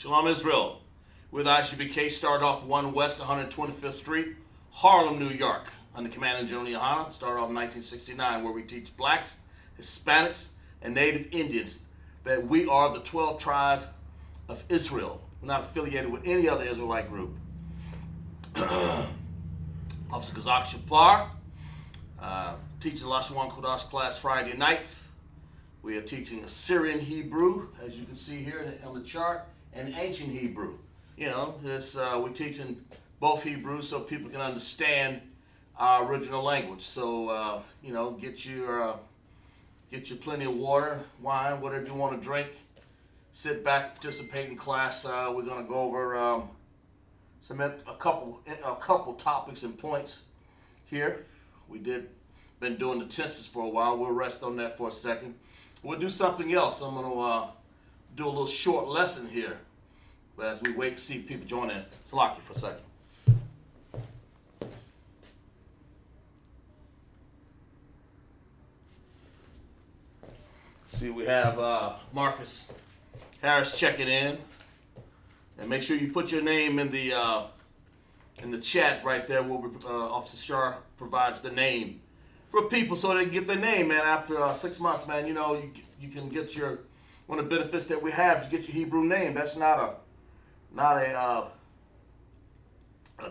Shalom Israel. With Isupk, start off 1 West 125th Street, Harlem, New York. Under Commanding General Yohana, started off in 1969, where we teach blacks, Hispanics, and Native Indians that we are the 12th tribe of Israel. We're not affiliated with any other Israelite group. Officer CHAAZAQ SHAPAR, teaching Lashawan Qadash class Friday night. We are teaching Assyrian Hebrew, as you can see here on the chart, and ancient Hebrew. You know, we're teaching both Hebrews so people can understand our original language. So, you know, get you plenty of water, wine, whatever you want to drink. Sit back, participate in class. We're going to go over a couple topics and points here. Been doing the tenses for a while. We'll rest on that for a second. We'll do something else. I'm going to do a little short lesson here. But as we wait to see people join in, Salaki for a second. See, we have Marcus Harris checking in, and make sure you put your name in the chat right there. Where Officer Shar provides the name for people so they can get their name, man. After 6 months, man, you know you can get one of the benefits that we have. You get your Hebrew name. That's not a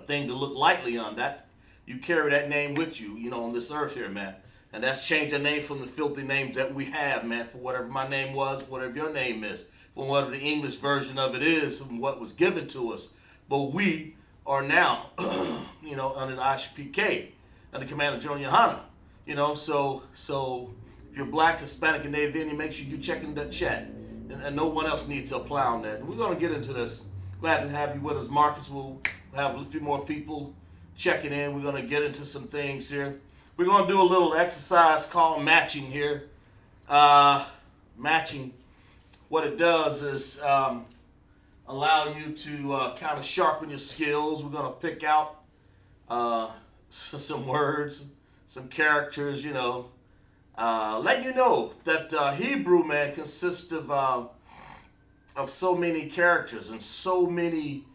thing to look lightly on. That you carry that name with you, you know, on this earth here, man. And that's changed the name from the filthy names that we have, man, for whatever my name was, whatever your name is, for whatever the English version of it is, and what was given to us. But we are now, you know, under the Isupk, under Commander General Yohana. You know, so if you're black, Hispanic, and Native Indian, make sure you check in that chat. And no one else needs to apply on that. And we're going to get into this. Glad to have you with us, Marcus. We'll have a few more people checking in. We're going to get into some things here. We're going to do a little exercise called matching here. Matching, what it does is allow you to kind of sharpen your skills. We're going to pick out some words, some characters, you know. Let you know that Hebrew, man, consists of so many characters and so many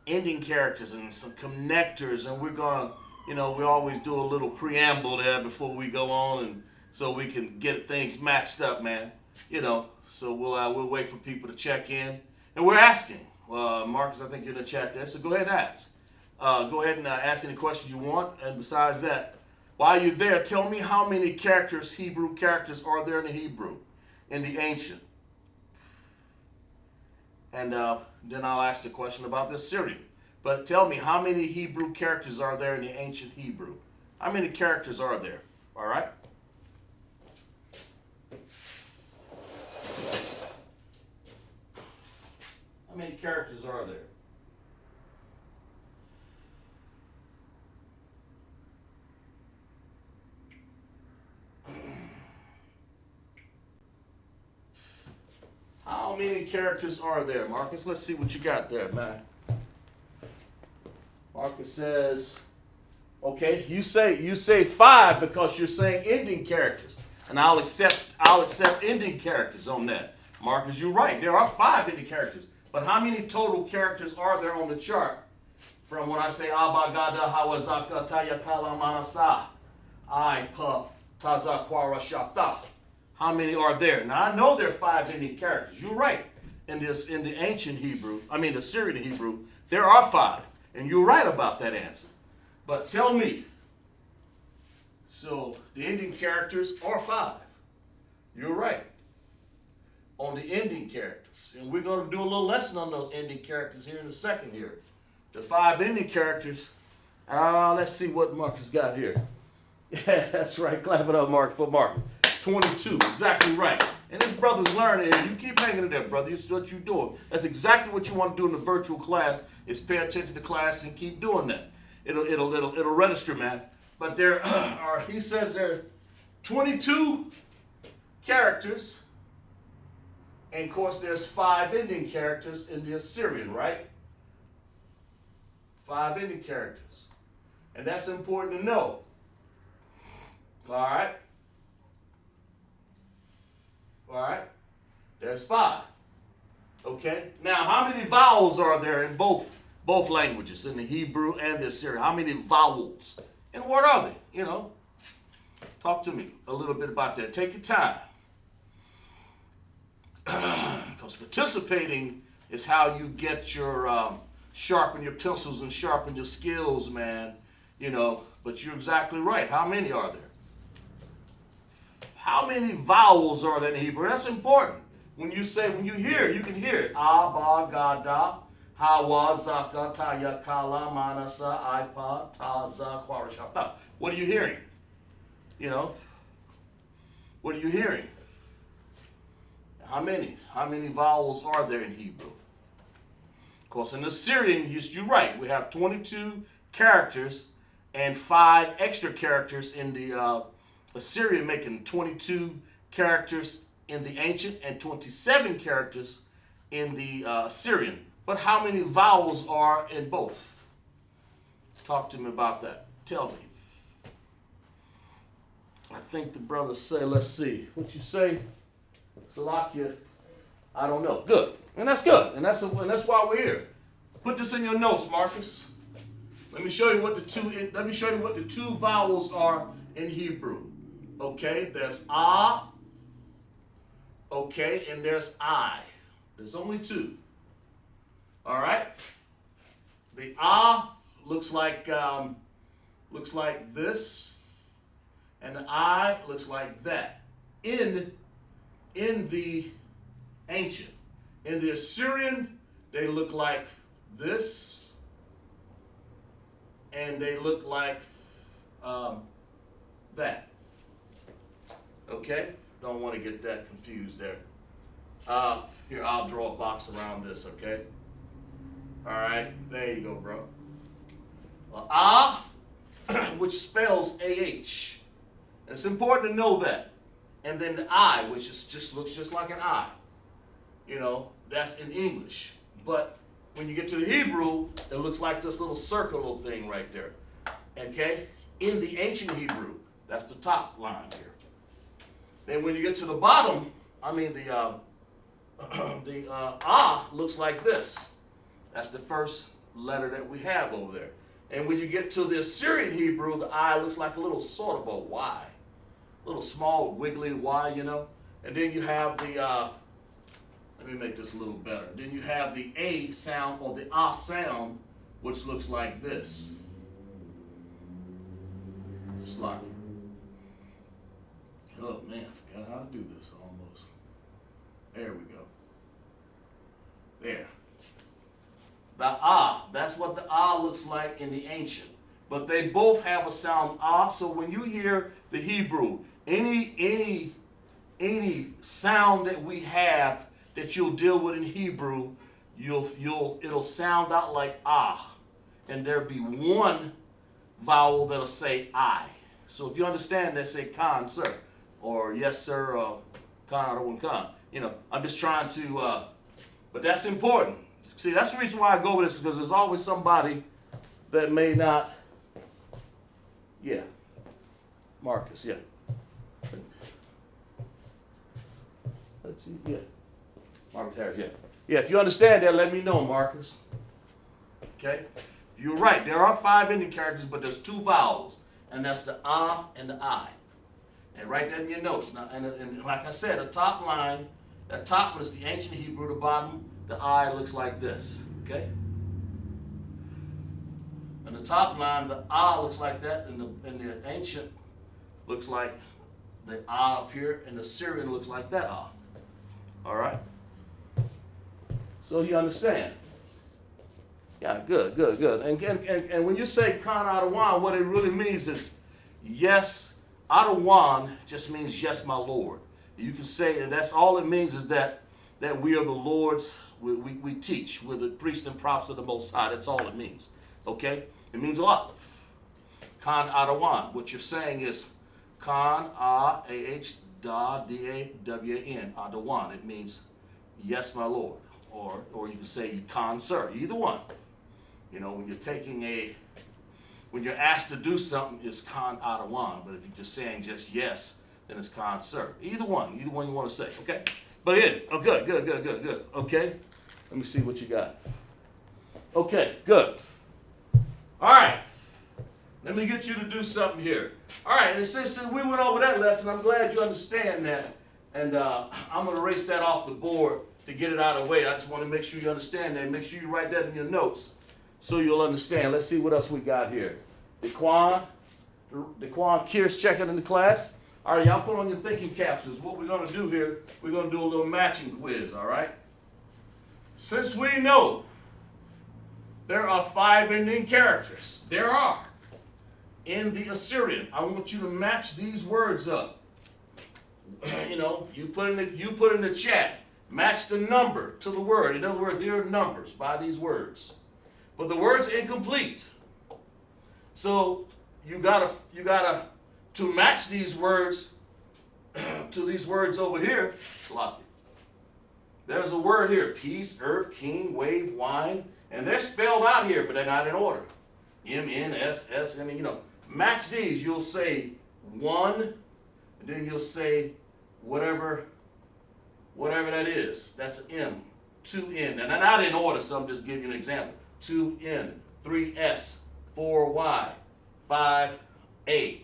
ending characters and some connectors, and we're going to, you know, we always do a little preamble there before we go on, and so we can get things matched up, man. You know, so we'll wait for people to check in, and we're asking. Marcus, I think you're in the chat there, so go ahead and ask. Go ahead and ask any questions you want, and besides that, while you're there, tell me how many characters, Hebrew characters, are there in the Hebrew, in the ancient, and then I'll ask the question about the Assyrian. But tell me, how many Hebrew characters are there in the ancient Hebrew? How many characters are there? All right? How many characters are there? How many characters are there, Marcus? Let's see what you got there, man. Marcus says, okay, you say 5 because you're saying ending characters, and I'll accept ending characters on that. Marcus, you're right. There are 5 ending characters, but how many total characters are there on the chart? From when I say Abagada Hawazaka Tayakala Manasa, I Pa Tazakwara Shata. How many are there? Now I know there are 5 ending characters. You're right. In the ancient Hebrew, the Assyrian Hebrew, there are 5. And you're right about that answer. But tell me, so the ending characters are 5. You're right. On the ending characters. And we're going to do a little lesson on those ending characters here in a second here. The 5 ending characters. Let's see what Marcus got here. Yeah, that's right. Clap it up, Mark, for Mark. 22. Exactly right. And this brother's learning. You keep hanging in there, brother. That's what you're doing. That's exactly what you want to do in the virtual class, is pay attention to class and keep doing that. It'll register, man. But there are, he says there are 22 characters. And of course there's 5 ending characters in the Assyrian, right? 5 ending characters. And that's important to know. All right? All right? There's 5. Okay? Now, how many vowels are there in both languages, in the Hebrew and the Assyrian? How many vowels? And what are they? You know, talk to me a little bit about that. Take your time. Because participating is how you get your, sharpen your pencils and sharpen your skills, man. You know, but you're exactly right. How many are there? How many vowels are there in Hebrew? That's important. When you hear it, you can hear it. Ba, ga, da, hawa, zaka, ta, ya, kala, manasa, ipa, ta, za, kwara, shata. What are you hearing? You know? What are you hearing? How many? How many vowels are there in Hebrew? Of course, in Assyrian, you're right. We have 22 characters and 5 extra characters in the Assyrian, making 22 characters in the ancient and 27 characters in the Assyrian. But how many vowels are in both? Talk to me about that. Tell me. I think the brothers say, let's see. What you say? Salakia, I don't know. Good. And that's good. And that's why we're here. Put this in your notes, Marcus. Let me show you what the two vowels are in Hebrew. Okay, there's ah. Okay, and there's I. There's only 2. All right. The ah looks like this, and the I looks like that. In the ancient, in the Assyrian, they look like this, and they look like that. Okay? Don't want to get that confused there. Here, I'll draw a box around this, okay? All right, there you go, bro. Well, which spells A-H. And it's important to know that. And then the I, which looks just like an I. You know, that's in English. But when you get to the Hebrew, it looks like this little circle thing right there. Okay? In the ancient Hebrew, that's the top line here. Then when you get to the bottom, the ah looks like this. That's the first letter that we have over there. And when you get to the Assyrian Hebrew, the I looks like a little sort of a Y. A little small wiggly Y, you know. And then you have the, let me make this a little better. Then you have the A sound or the ah sound, which looks like this. Slocky. Oh man, I forgot how to do this almost. There we go. There. The ah, that's what the ah looks like in the ancient. But they both have a sound ah, so when you hear the Hebrew, any sound that we have that you'll deal with in Hebrew, it'll sound out like ah. And there'll be one vowel that'll say I. So if you understand that, say kan, sir. Or yes, sir, kan or kan. You know, I'm just trying to, but that's important. See, that's the reason why I go with this, because there's always somebody that may not, yeah. Marcus, yeah. Let's see, yeah. Marcus Harris, yeah. Yeah, if you understand that, let me know, Marcus. Okay? You're right, there are 5 ending characters, but there's 2 vowels, and that's the ah and the I. And write that in your notes. Now, and like I said, the top line, that top one is the ancient Hebrew, the bottom, the I looks like this, okay? And the top line, the ah looks like that, and the ancient looks like the ah up here, and the Syrian looks like that ah. All right? So you understand? Yeah, good. And when you say Kan Adawan, what it really means is yes. Adawan just means yes, my Lord. You can say, and that's all it means is that we are the Lord's, we teach. We're the priests and prophets of the Most High. That's all it means. Okay? It means a lot. Kan Adawan. What you're saying is Kan A-H Da D-A-W-A-N. Adawan. It means yes, my Lord. Or you can say Kan sir. Either one. You know, when you're asked to do something, it's Kan Adawan. But if you're just saying just yes, then it's Kan sir. Either one you want to say, okay? But good. Okay. Let me see what you got. Okay, good. All right. Let me get you to do something here. All right, and since we went over that lesson, I'm glad you understand that. And I'm going to erase that off the board to get it out of the way. I just want to make sure you understand that. Make sure you write that in your notes so you'll understand. Let's see what else we got here. Daquan Kear's checking in the class. All right, y'all put on your thinking caps. What we're going to do here, we're going to do a little matching quiz, all right? Since we know there are 5 ending characters, there are, in the Assyrian, I want you to match these words up. You know, you put in the chat, match the number to the word. In other words, here are numbers by these words. But the word's incomplete. So you gotta to match these words to these words over here, there's a word here, peace, earth, king, wave, wine, and they're spelled out here, but they're not in order. M-N-S-S, you know. Match these, you'll say 1, and then you'll say whatever that is. That's an M, 2N. And they're not in order, so I'm just giving you an example. 2N, 3S, 4Y, 5A.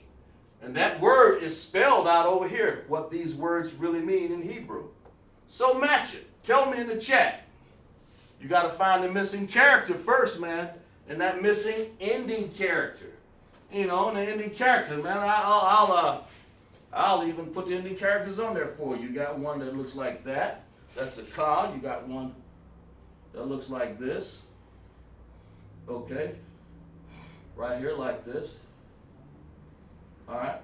And that word is spelled out over here, what these words really mean in Hebrew. So match it. Tell me in the chat. You got to find the missing character first, man. And that missing ending character. You know, and the ending character, man. I'll even put the ending characters on there for you. You got one that looks like that. That's a ka. You got one that looks like this. Okay. Right here like this. All right.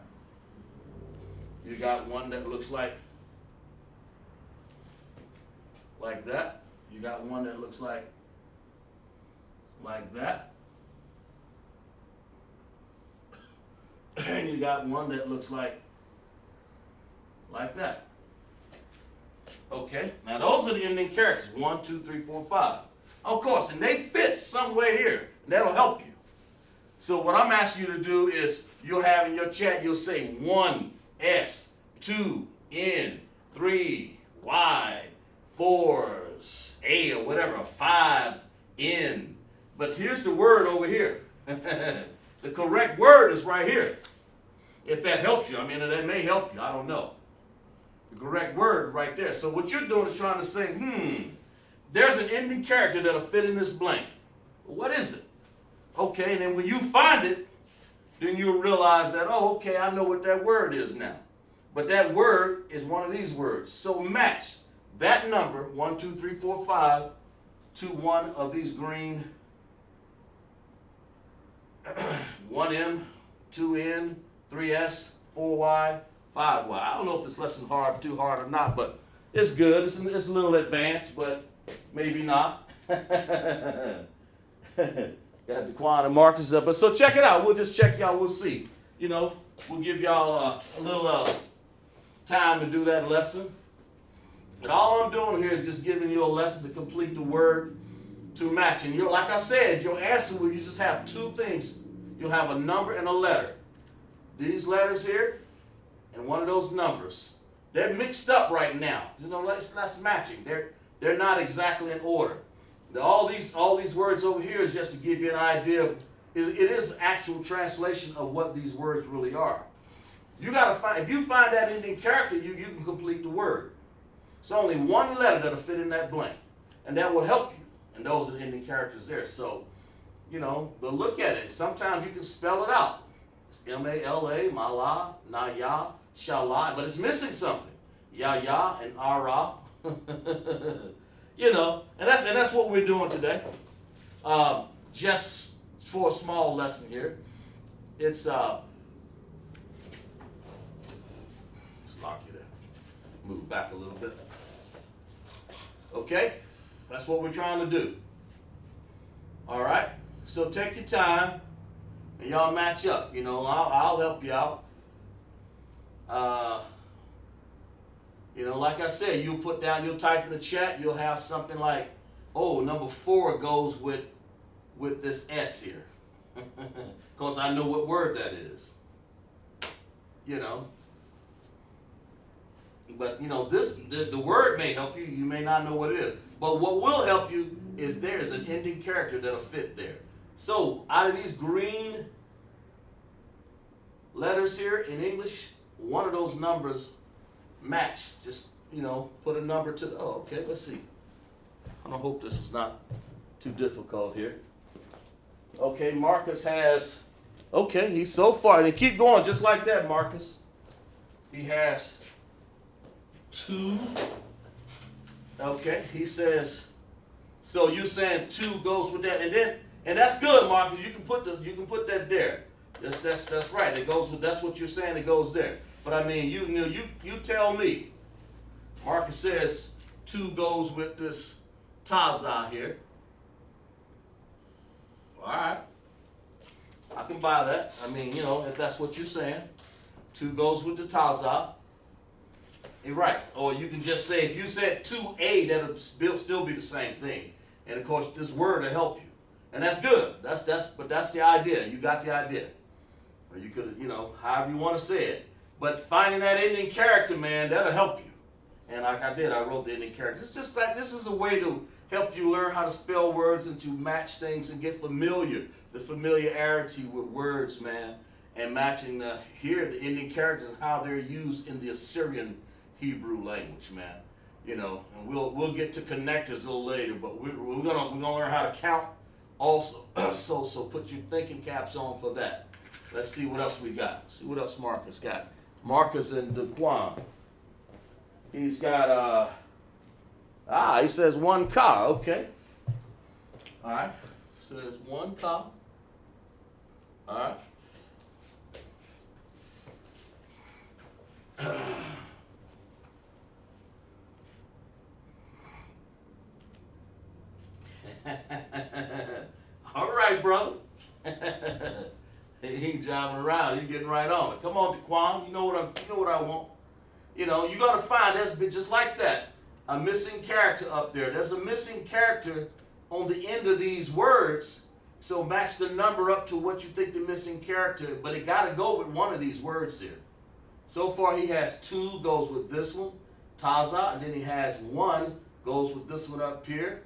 You got one that looks like that. You got one that looks like that. And you got one that looks like that. Okay, now those are the ending characters. 1, 2, 3, 4, 5. Of course, and they fit somewhere here. And that'll help you. So what I'm asking you to do is, you'll have in your chat, you'll say 1, S, 2, N, 3, Y, 4, A, or whatever, 5, N. But here's the word over here. The correct word is right here. If that helps you. I mean, that may help you. I don't know. The correct word right there. So what you're doing is trying to say, there's an ending character that'll fit in this blank. What is it? Okay, and then when you find it, then you'll realize that, oh, okay, I know what that word is now. But that word is one of these words. So match that number, 1, 2, 3, 4, 5, to one of these green 1M, 2N, 3S, 4Y, 5Y. I don't know if this lesson too hard or not, but it's good. It's a little advanced, but maybe not. Got Daquan and Marcus up. But so check it out. We'll just check y'all. We'll see. You know, we'll give y'all a little time to do that lesson. But all I'm doing here is just giving you a lesson to complete the word to match. And you're, like I said, your answer will you just have 2 things. You'll have a number and a letter. These letters here and one of those numbers. They're mixed up right now. You know, it's not matching. They're not exactly in order. All these words over here is just to give you an idea of, it is actual translation of what these words really are. You gotta find, if you find that ending character, you can complete the word. It's only one letter that'll fit in that blank, and that will help you. And those are the ending characters there. So, you know, but look at it. Sometimes you can spell it out. It's M-A-L-A, Mala, Naya, Shala, but it's missing something. Ya and Ara. You know, and that's what we're doing today. Just for a small lesson here. It's lock you there. Move back a little bit. Okay? That's what we're trying to do. All right? So take your time and y'all match up. You know, I'll help you out. You know, like I said, you'll type in the chat, you'll have something like, oh, number 4 goes with this S here. Because I know what word that is. You know. But you know, the word may help you. You may not know what it is. But what will help you is there is an ending character that'll fit there. So out of these green letters here in English, one of those numbers match. Just, you know, put a number to the, oh, okay, let's see. I don't hope this is not too difficult here. Okay, Marcus has, okay, he's so far, and keep going just like that, Marcus. He has 2. Okay, he says, so you're saying 2 goes with that, and that's good, Marcus. You can put that there. That's right. It goes with, that's what you're saying. It goes there. But I mean, you tell me. Marcus says 2 goes with this CHAAZAQ here. All right, I can buy that. I mean, you know, if that's what you're saying, 2 goes with the CHAAZAQ. You're right. Or you can just say, if you said 2A, that'll still be the same thing. And of course, this word will help you, and that's good. But that's the idea. You got the idea. Or you could, you know, however you want to say it. But finding that ending character, man, that'll help you. And like I did, I wrote the ending character. It's just like, this is a way to help you learn how to spell words and to match things and get familiar. The familiarity with words, man, and matching the ending characters and how they're used in the Assyrian Hebrew language, man. You know, and we'll get to connectors a little later, but we're gonna learn how to count also. so put your thinking caps on for that. Let's see what else we got. See what else Marcus got. Marcus and Daquan. He's got he says 1 car. Okay. All right. Says 1 car. All right. All right, brother. He ain't jiving around. He's getting right on it. Come on, Daquan. You know what I want. You know, you got to find, that's just like that, a missing character up there. There's a missing character on the end of these words, so match the number up to what you think the missing character, but it got to go with one of these words here. So far he has 2, goes with this one, CHAAZAQ, and then he has 1, goes with this one up here.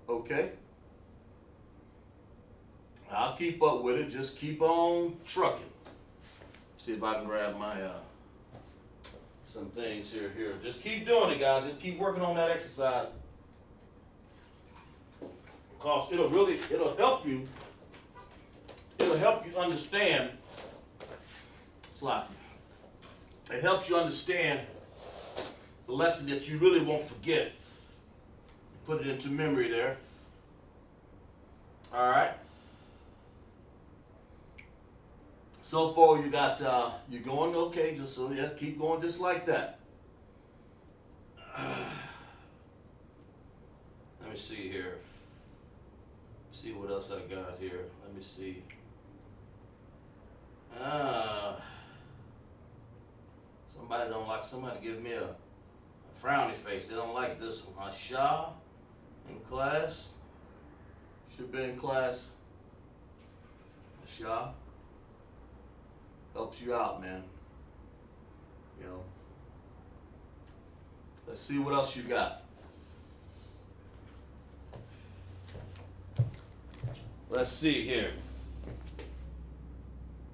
Okay. I'll keep up with it. Just keep on trucking. See if I can grab my some things here. Just keep doing it, guys. Just keep working on that exercise. Because it'll help you. It'll help you understand. It helps you understand the lesson that you really won't forget. Put it into memory there. All right. So far, you got you're going okay. Just so yeah, keep going just like that. Let me see here. See what else I got here. Let me see. Somebody give me a frowny face. They don't like this one. Shah in class. Should be in class. Shah. Helps you out, man. You know. Let's see what else you got. Let's see here.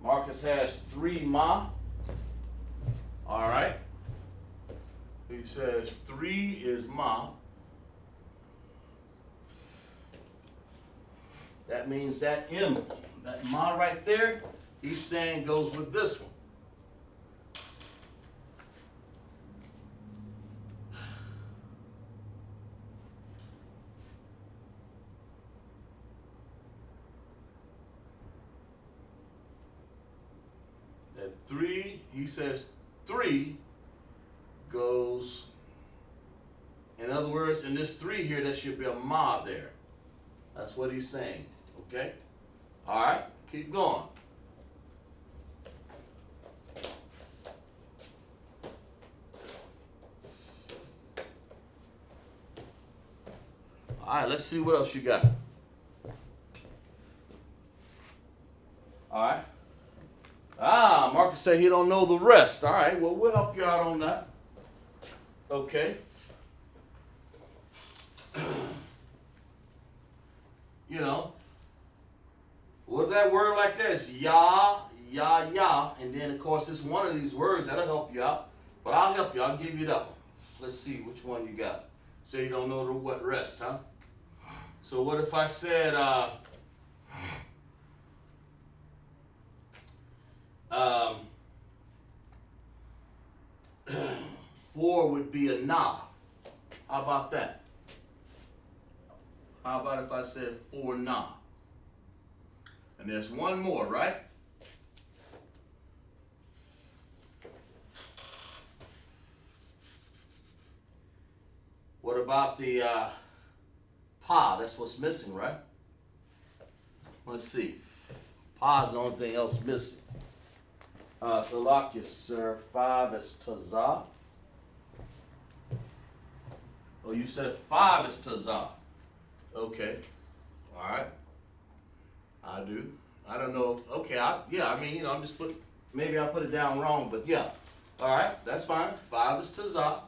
Marcus has 3 ma. All right. He says 3 is ma. That means that M, that ma right there, he's saying goes with this one. That 3, he says 3 goes, in other words, in this 3 here, there should be a ma there. That's what he's saying. Okay? All right, keep going. All right, let's see what else you got. right. Ah, Marcus said he don't know the rest. All right, well, we'll help you out on that. Okay. You know, what's that word like that? It's ya, ya, ya. And then, of course, it's one of these words that'll help you out. But I'll help you. I'll give you that one. Let's see which one you got. So you don't know the what rest, huh? So what if I said, four would be a na. How about that? How about if I said four na? And there's one more, right? What about the pa? That's what's missing, right? Let's see. Pa is the only thing else missing. So lock you, sir. 5 is CHAAZAQ. Oh, you said 5 is CHAAZAQ. Okay. All right. I do. I don't know. Okay. I'm just maybe I put it down wrong, but yeah. All right. That's fine. 5 is CHAAZAQ.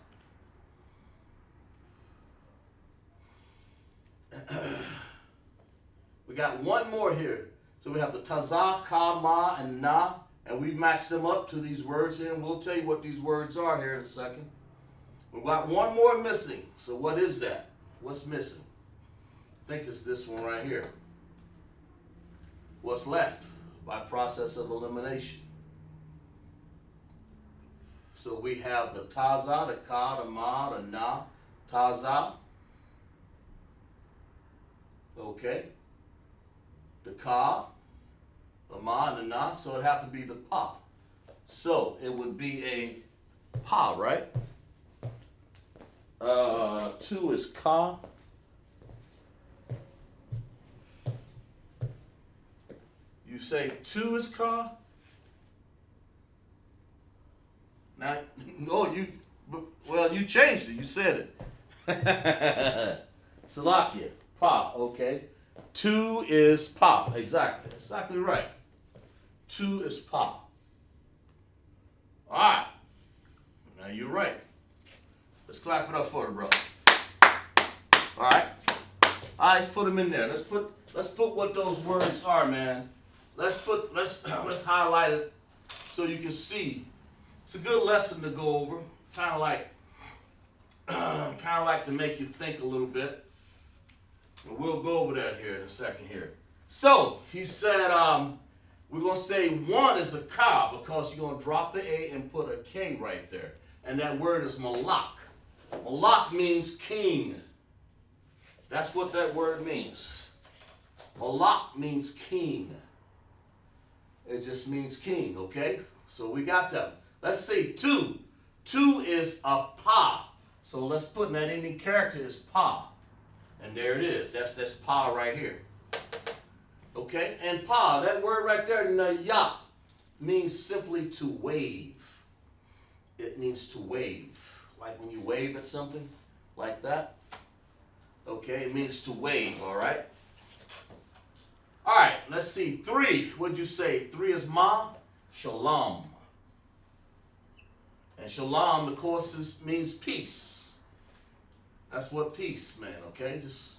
We got one more here. So we have the CHAAZAQ, ka, ma, and na, and we've matched them up to these words here, and we'll tell you what these words are here in a second. We've got one more missing. So what is that? What's missing? I think it's this one right here. What's left by process of elimination? So we have the taza, the ka, the ma, the na, taza. Okay. The ka, the ma, and the na. So it'd have to be the pa. So it would be a pa, right? 2 is ka. You say 2 is ka? Now, no, you changed it. You said it. Salakia, pa, okay. 2 is pa, exactly right. 2 is pa. All right, now you're right. Let's clap it up for the brother. All right, let's put them in there. Let's put what those words are, man. Let's highlight it so you can see. It's a good lesson to go over. Kind of like to make you think a little bit. And we'll go over that here in a second here. So he said we're gonna say 1 is a ka because you're gonna drop the a and put a k right there, and that word is malak. Malak means king. That's what that word means. Malak means king. It just means king, okay? So we got that. Let's see, 2. 2 is a pa. So let's put in that ending character is pa. And there it is. That's pa right here. Okay? And pa, that word right there, nayak, means simply to wave. It means to wave. Like when you wave at something, like that. Okay, it means to wave, all right? All right, let's see. 3, what'd you say? 3 is ma, shalom. And shalom, of course, means peace. That's what peace meant, okay? Just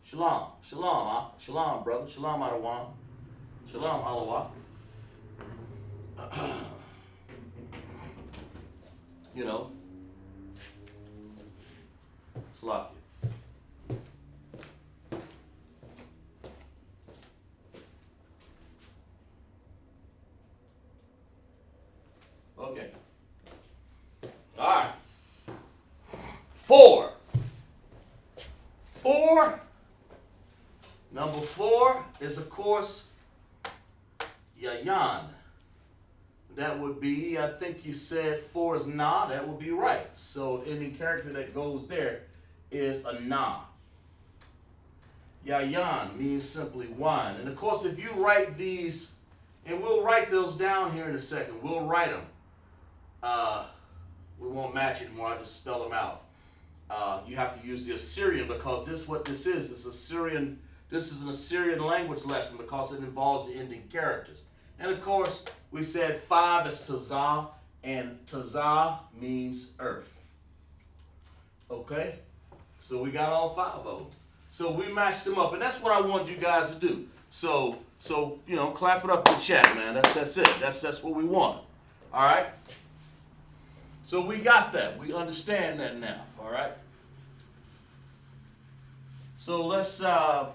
shalom. Shalom, shalom, brother. Shalom, Adawan. Shalom, Alawa. You know. Slack. Okay. All right. 4. 4. Number 4 is, of course, yayan. That would be, I think you said 4 is na. That would be right. So any character that goes there is a na. Yayan means simply wine. And of course, if you write these, and we'll write those down here in a second. We'll write them. We won't match it anymore. I'll just spell them out. You have to use the Assyrian because this is what this is. It's Assyrian. This is an Assyrian language lesson because it involves the ending characters. And of course, we said 5 is CHAAZAQ, and CHAAZAQ means earth. Okay? So we got all 5 of them. So we matched them up, and that's what I want you guys to do. So you know, clap it up in the chat, man. That's it. That's what we want. All right? So we got that. We understand that now. All right? So let's we'll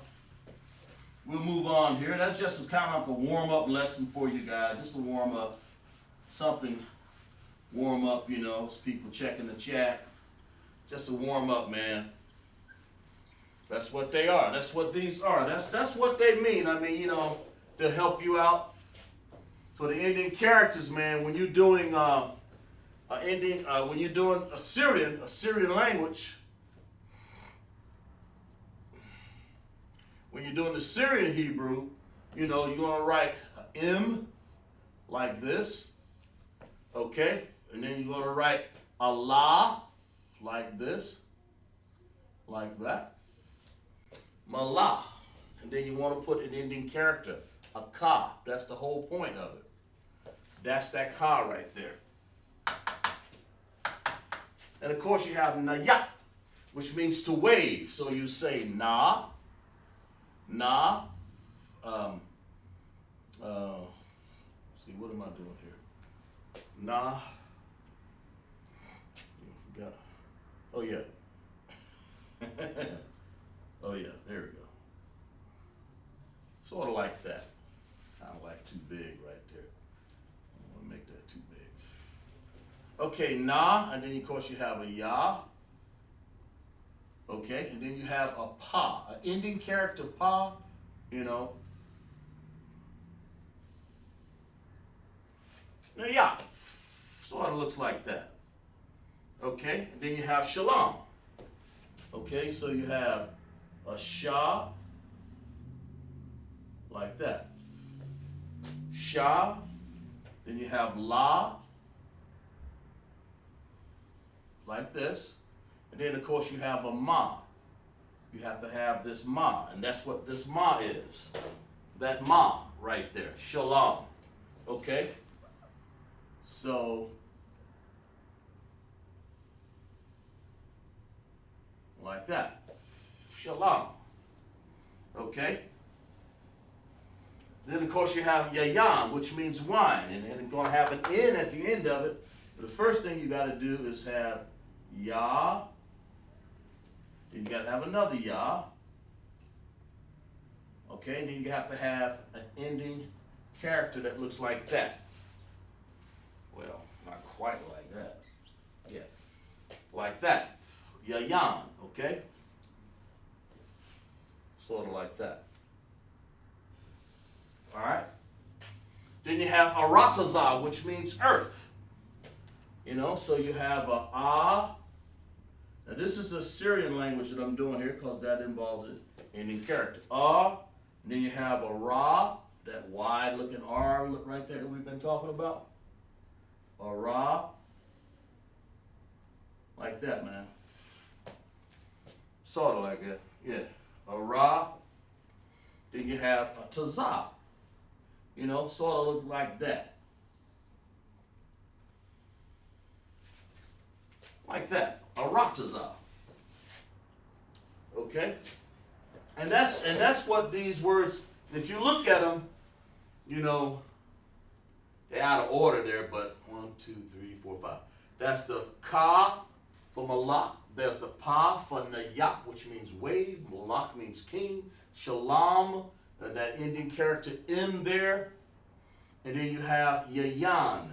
move on here. That's just kind of like a warm-up lesson for you guys. Just a warm-up. Something warm up, you know, as people checking the chat. Just a warm-up, man. That's what they are. That's what these are. That's what they mean. I mean, you know, to help you out. For the Indian characters, man, when you're doing when you're doing Assyrian language, when you're doing the Syrian Hebrew, you know, you're gonna write M like this, okay, and then you're gonna write Allah like this, like that, Malah, and then you want to put an Indian character, a ka. That's the whole point of it. That's that ka right there. And of course you have Nayat, which means to wave. So you say na, na. See, what am I doing here? Na. I forgot. Oh yeah. Oh yeah. There we go. Sort of like that. Kind of like too big right there. I don't want to make that too big. Okay, na, and then of course you have a ya. Okay, and then you have a pa, an Indian character pa, you know. Now ya, sort of looks like that. Okay, and then you have shalom. Okay, so you have a sha, like that. Sha, then you have la, like this. And then of course you have a ma. You have to have this ma, and that's what this ma is. That ma right there, shalom. Okay? So, like that. Shalom. Okay? Then of course you have yayan, which means wine, and it's going to have an N at the end of it. But the first thing you got to do is have ya. Then you got to have another ya. Okay, and then you have to have an ending character that looks like that. Well, not quite like that. Yeah, like that. Yayan, okay? Sort of like that. All right? Then you have arataza, which means earth. You know, so you have a ah. Now this is the Syrian language that I'm doing here because that involves an ending character. Ah, and then you have a ra, that wide looking R right there that we've been talking about. A ra. Like that, man. Sort of like that. Yeah. A ra. Then you have a taza. You know, sort of look like that. Like that. A rataza. Okay? And that's what these words, if you look at them, you know, they're out of order there, but 1, 2, 3, 4, 5. That's the ka for malak. There's the pa for nayak, which means wave. Malak means king. Shalom, that ending character in there. And then you have yayan.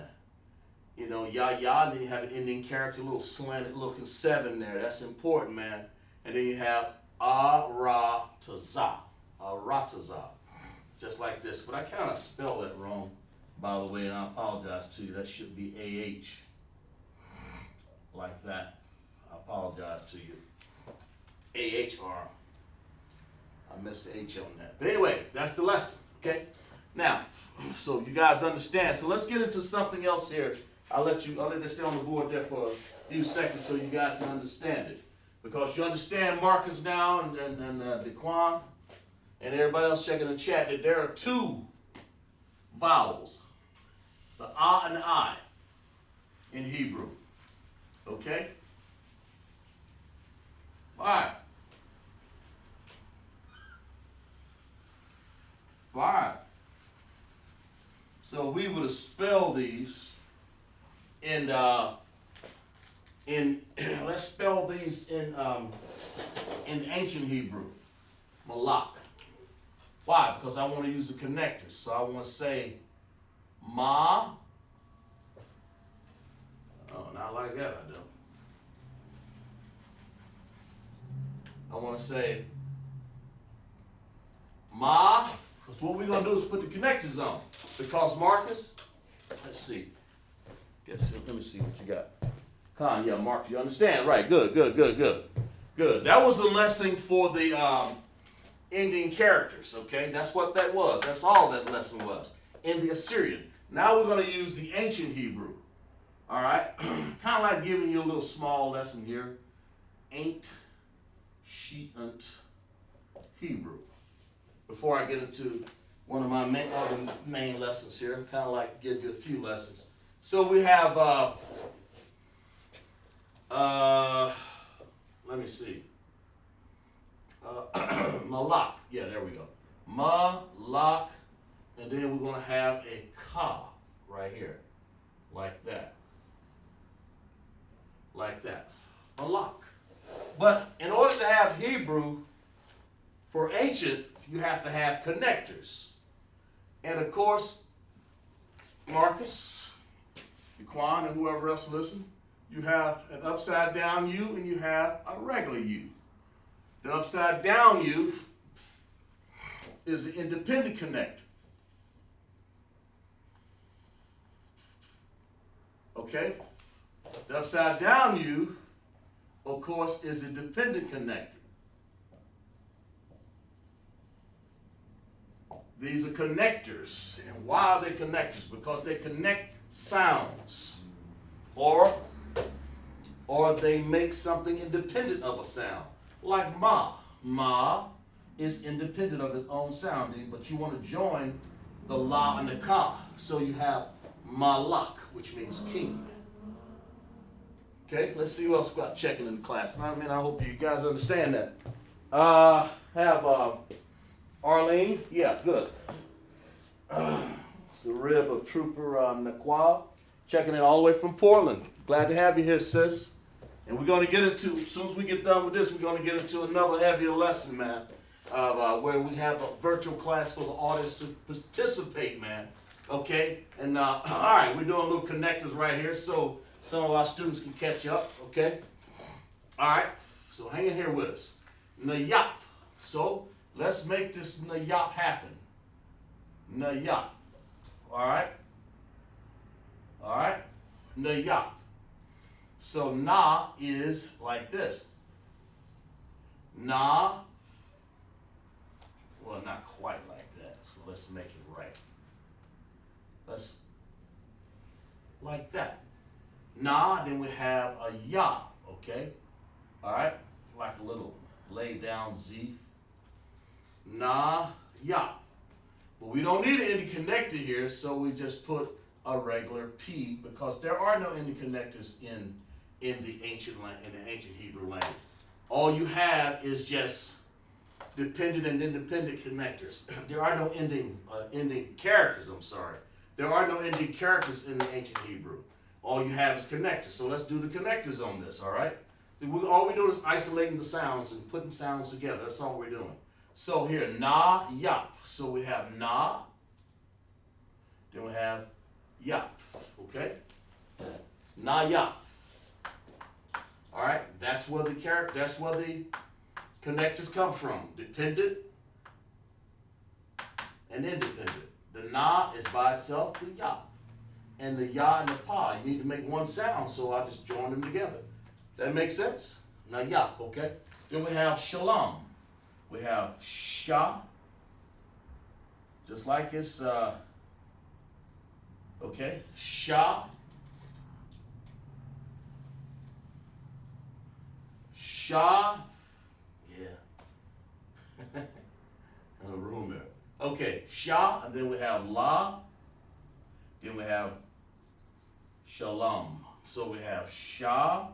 You know, ya, and then you have an ending character, a little slanted looking 7 there. That's important, man. And then you have arataza. Arataza. Just like this. But I kind of spelled that wrong, by the way, and I apologize to you. That should be A-H. Like that. I apologize to you. A-H-R. I missed the H on that. But anyway, that's the lesson, okay? Now, so you guys understand. So let's get into something else here. I'll let this stay on the board there for a few seconds so you guys can understand it. Because you understand, Marcus now and Dequan and everybody else checking the chat, that there are 2 vowels. The ah and the I in Hebrew. Okay? All right. All right. So we would spell these in let's spell these in ancient Hebrew. Malak. Why? Because I want to use the connectors. So I want to say ma. Oh, not like that, I don't. I want to say ma, because what we're going to do is put the connectors on. Because Marcus, let's see. Let me see what you got. Con, yeah, Marcus, you understand? Right, good. That was a lesson for the ending characters, okay? That's what that was. That's all that lesson was. In the Assyrian. Now we're going to use the ancient Hebrew. All right? Kind of like giving you a little small lesson here. Ancient Hebrew. Before I get into one of my main lessons here, kind of like give you a few lessons. So we have, let me see. Malak. Yeah, there we go. Malak. And then we're going to have a ka right here. Like that. Like that. Malak. But in order to have Hebrew for ancient, you have to have connectors. And of course, Marcus, Quan, and whoever else listen, you have an upside down U and you have a regular U. The upside down U is the independent connector. Okay? The upside down U, of course, is the dependent connector. These are connectors. And why are they connectors? Because they connect sounds. Or they make something independent of a sound. Like ma. Ma is independent of its own sounding, but you want to join the la and the ka. So you have malak, which means king. Okay, let's see what else we got checking in the class. I mean, I hope you guys understand that. Have Arlene. Yeah, good. It's the rib of Trooper Naqual, checking in all the way from Portland. Glad to have you here, sis. And we're going to get into, as soon as we get done with this, we're going to get into another heavier lesson, man, where we have a virtual class for the audience to participate, man. Okay? And, all right, we're doing little connectors right here so some of our students can catch up, okay? All right, so hang in here with us. Nayap. So let's make this nayap happen. Nayap. All right? All right? Nayap. So na is like this. Na. Well, not quite like that. So let's make it right. Let's like that. Na, then we have a ya, okay? All right? Like a little laid down Z. Na, ya. But we don't need an ending connector here, so we just put a regular P because there are no ending connectors in the ancient Hebrew language. All you have is just dependent and independent connectors. There are no ending characters, I'm sorry. There are no ending characters in the ancient Hebrew. All you have is connectors. So let's do the connectors on this, all right? All we're doing is isolating the sounds and putting sounds together. That's all we're doing. So here, na, yap. So we have na, then we have yap, okay? Na, yap. All right, that's where the connectors come from. Dependent and independent. The na is by itself, the yap. And the ya and the pa, you need to make one sound, so I just join them together. That makes sense? Now yap, okay? Then we have shalom. We have sha, just like it's, okay, sha, sha, yeah, a room there. Okay, sha, and then we have la, Then we have shalom. So we have shalom.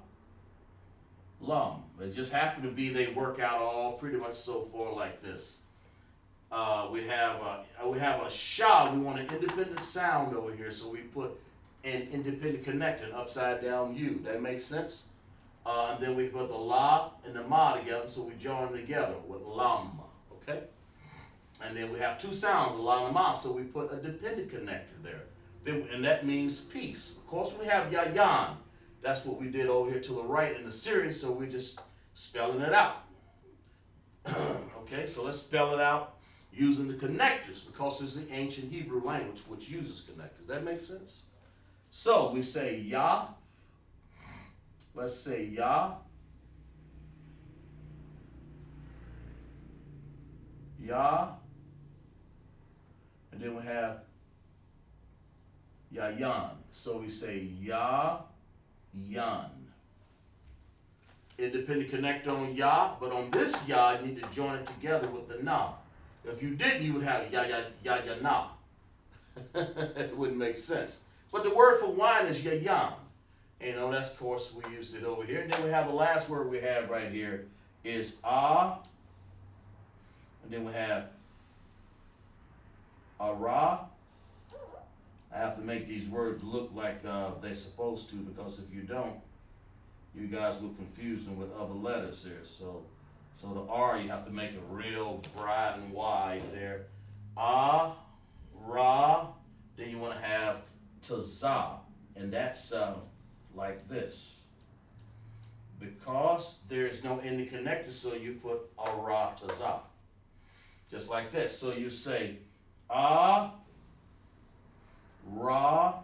It just happened to be they work out all pretty much so far like this. We have a sha. We want an independent sound over here, so we put an independent connector, upside down U. That makes sense? And then we put the la and the ma together, so we join them together with lam. Okay? And then we have two sounds, la and ma, so we put a dependent connector there. And that means peace. Of course, we have yayan. That's what we did over here to the right in the Syrian, so we're just spelling it out. Okay, so let's spell it out using the connectors, because it's the ancient Hebrew language which uses connectors. That makes sense? So we say Yah. Let's say Yah. Yah. And then we have Yayan. So we say Yah, Yan. Independent connector on Yah, but on this Yah, you need to join it together with the Na. If you didn't, you would have Ya, Ya, Ya, Ya, Na. It wouldn't make sense. But the word for wine is Yayan. You know, that's, of course, we used it over here. And then we have the last word we have right here is Ah. And then we have Ara. I have to make these words look like they're supposed to, because if you don't, you guys will confuse them with other letters here. So the R, you have to make it real bright and wide there. Ah, Ra. Then you want to have CHAAZAQ, and that's like this. Because there is no ending connector, so you put Ara CHAAZAQ. Just like this. So you say Ah, Ra,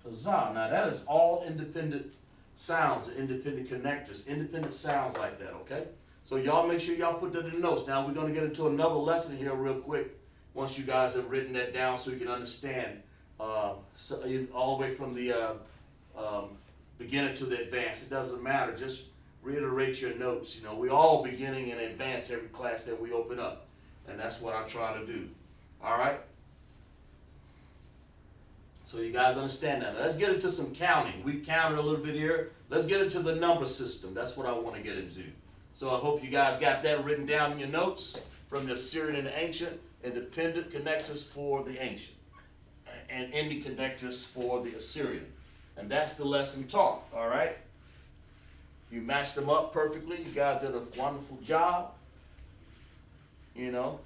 CHAAZAQ. Now that is all independent sounds, independent connectors, independent sounds like that, okay? So y'all make sure y'all put that in the notes. Now we're going to get into another lesson here real quick once you guys have written that down so you can understand all the way from the beginner to the advanced. It doesn't matter. Just reiterate your notes. You know, we're all beginning and advanced every class that we open up. And that's what I try to do. All right? So you guys understand that. Now let's get into some counting. We counted a little bit here. Let's get into the number system. That's what I want to get into. So I hope you guys got that written down in your notes from the Assyrian and the ancient, independent connectors for the ancient, and ending connectors for the Assyrian. And that's the lesson taught, all right? You matched them up perfectly. You guys did a wonderful job. You know,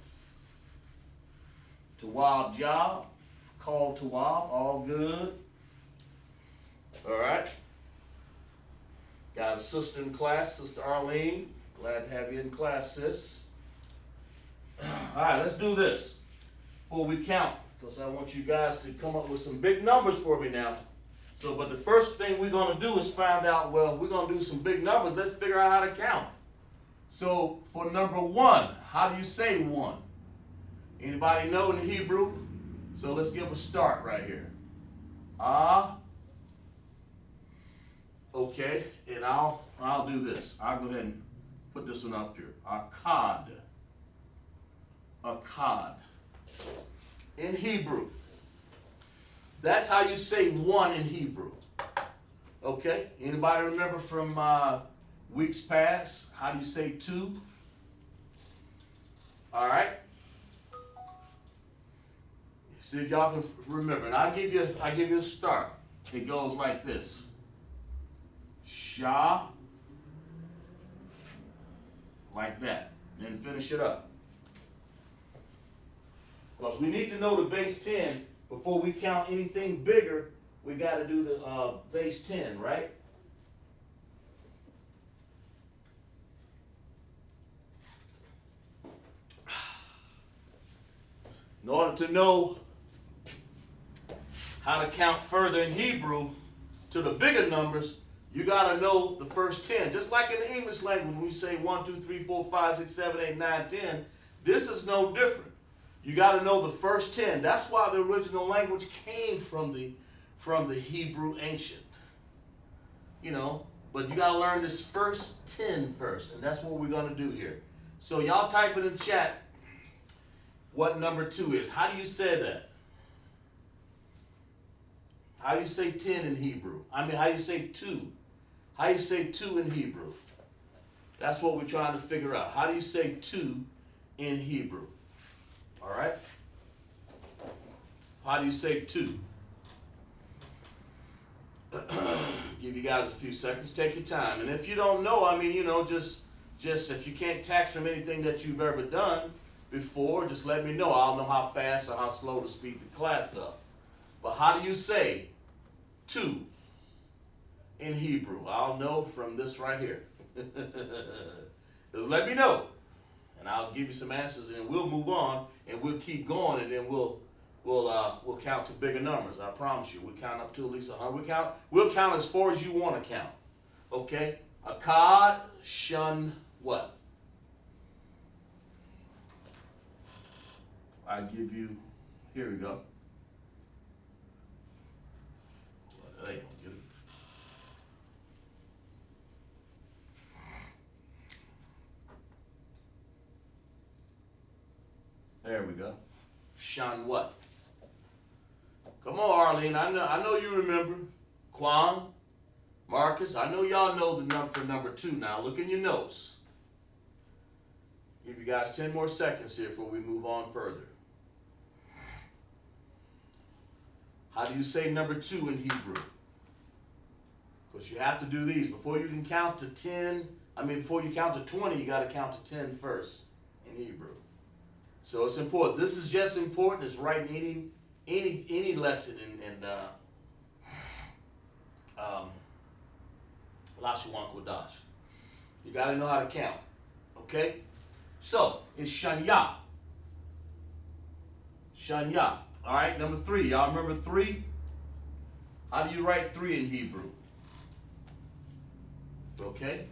Tawab job, called Tawab, all good. All right. Got a sister in class, Sister Arlene. Glad to have you in class, sis. All right, let's do this before we count, because I want you guys to come up with some big numbers for me now. So, but the first thing we're going to do is find out, well, we're going to do some big numbers. Let's figure out how to count. So, for number 1, how do you say 1? Anybody know in Hebrew? So, let's give a start right here. Ah. Okay, and I'll do this. I'll go ahead and put this one up here. Akkad. Akkad. In Hebrew. That's how you say 1 in Hebrew. Okay? Anybody remember from weeks past? How do you say 2? All right? See if y'all can remember. And I'll give you a start. It goes like this. Sha, like that. Then finish it up. Because we need to know the base 10 before we count anything bigger. We got to do the base 10, right? In order to know how to count further in Hebrew to the bigger numbers, you got to know the first 10. Just like in the English language, when we say 1, 2, 3, 4, 5, 6, 7, 8, 9, 10, this is no different. You got to know the first 10. That's why the original language came from the Hebrew ancient. You know, but you got to learn this first 10 first, and that's what we're going to do here. So y'all type it in chat what number 2 is. How do you say that? How do you say 10 in Hebrew? I mean, how do you say 2? How do you say 2 in Hebrew? That's what we're trying to figure out. How do you say 2 in Hebrew? All right? How do you say 2? Give you guys a few seconds. Take your time. And if you don't know, I mean, you know, just if you can't tax from anything that you've ever done before, just let me know. I'll know how fast or how slow to speed the class up. But how do you say 2 in Hebrew? I'll know from this right here. Just let me know, and I'll give you some answers, and we'll move on, and we'll keep going, and then we'll count to bigger numbers. I promise you. We'll count up to at least 100. We'll count as far as you want to count. Okay? Akkad, shun, what? I give you. Here we go. Well, that ain't gonna get it. There we go. Shun what? Come on, Arlene. I know you remember. Quan, Marcus, I know y'all know the number for number 2 now. Look in your notes. Give you guys 10 more seconds here before we move on further. How do you say number 2 in Hebrew? Because you have to do these. Before you can count to 10, before you count to 20, you got to count to 10 first in Hebrew. So it's important. This is just important as writing any lesson in Lashawan Qadash. You got to know how to count. Okay? So it's Shanya. Shanya. All right, number 3. Y'all remember 3? How do you write 3 in Hebrew? Okay?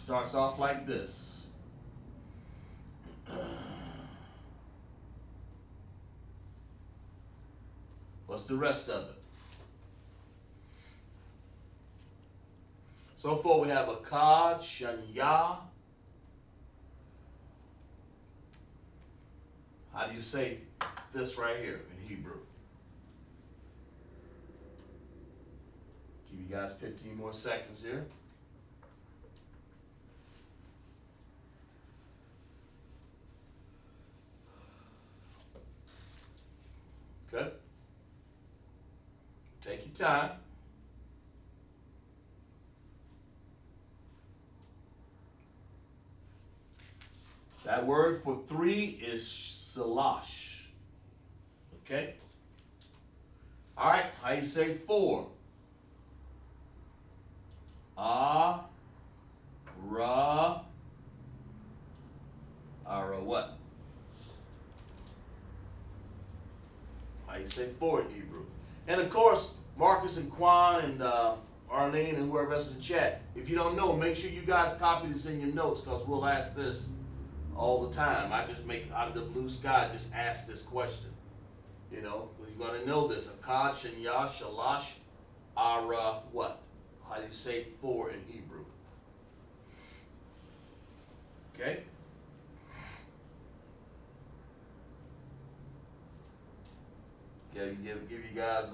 Starts off like this. What's the rest of it? So far we have Akkad, Shanya. How do you say this right here in Hebrew? Give you guys 15 more seconds here. Okay. Take your time. That word for 3 is salash. Okay? All right, how you say 4? Ara what? How you say 4 in Hebrew? And of course, Marcus and Quan and Arlene and whoever else in the chat, if you don't know, make sure you guys copy this in your notes, because we'll ask this all the time. I just make out of the blue sky, just ask this question. You know, you're going to know this. Akkad, Shanya, Shalash, Ara, what? How do you say 4 in Hebrew? Okay? Give you guys,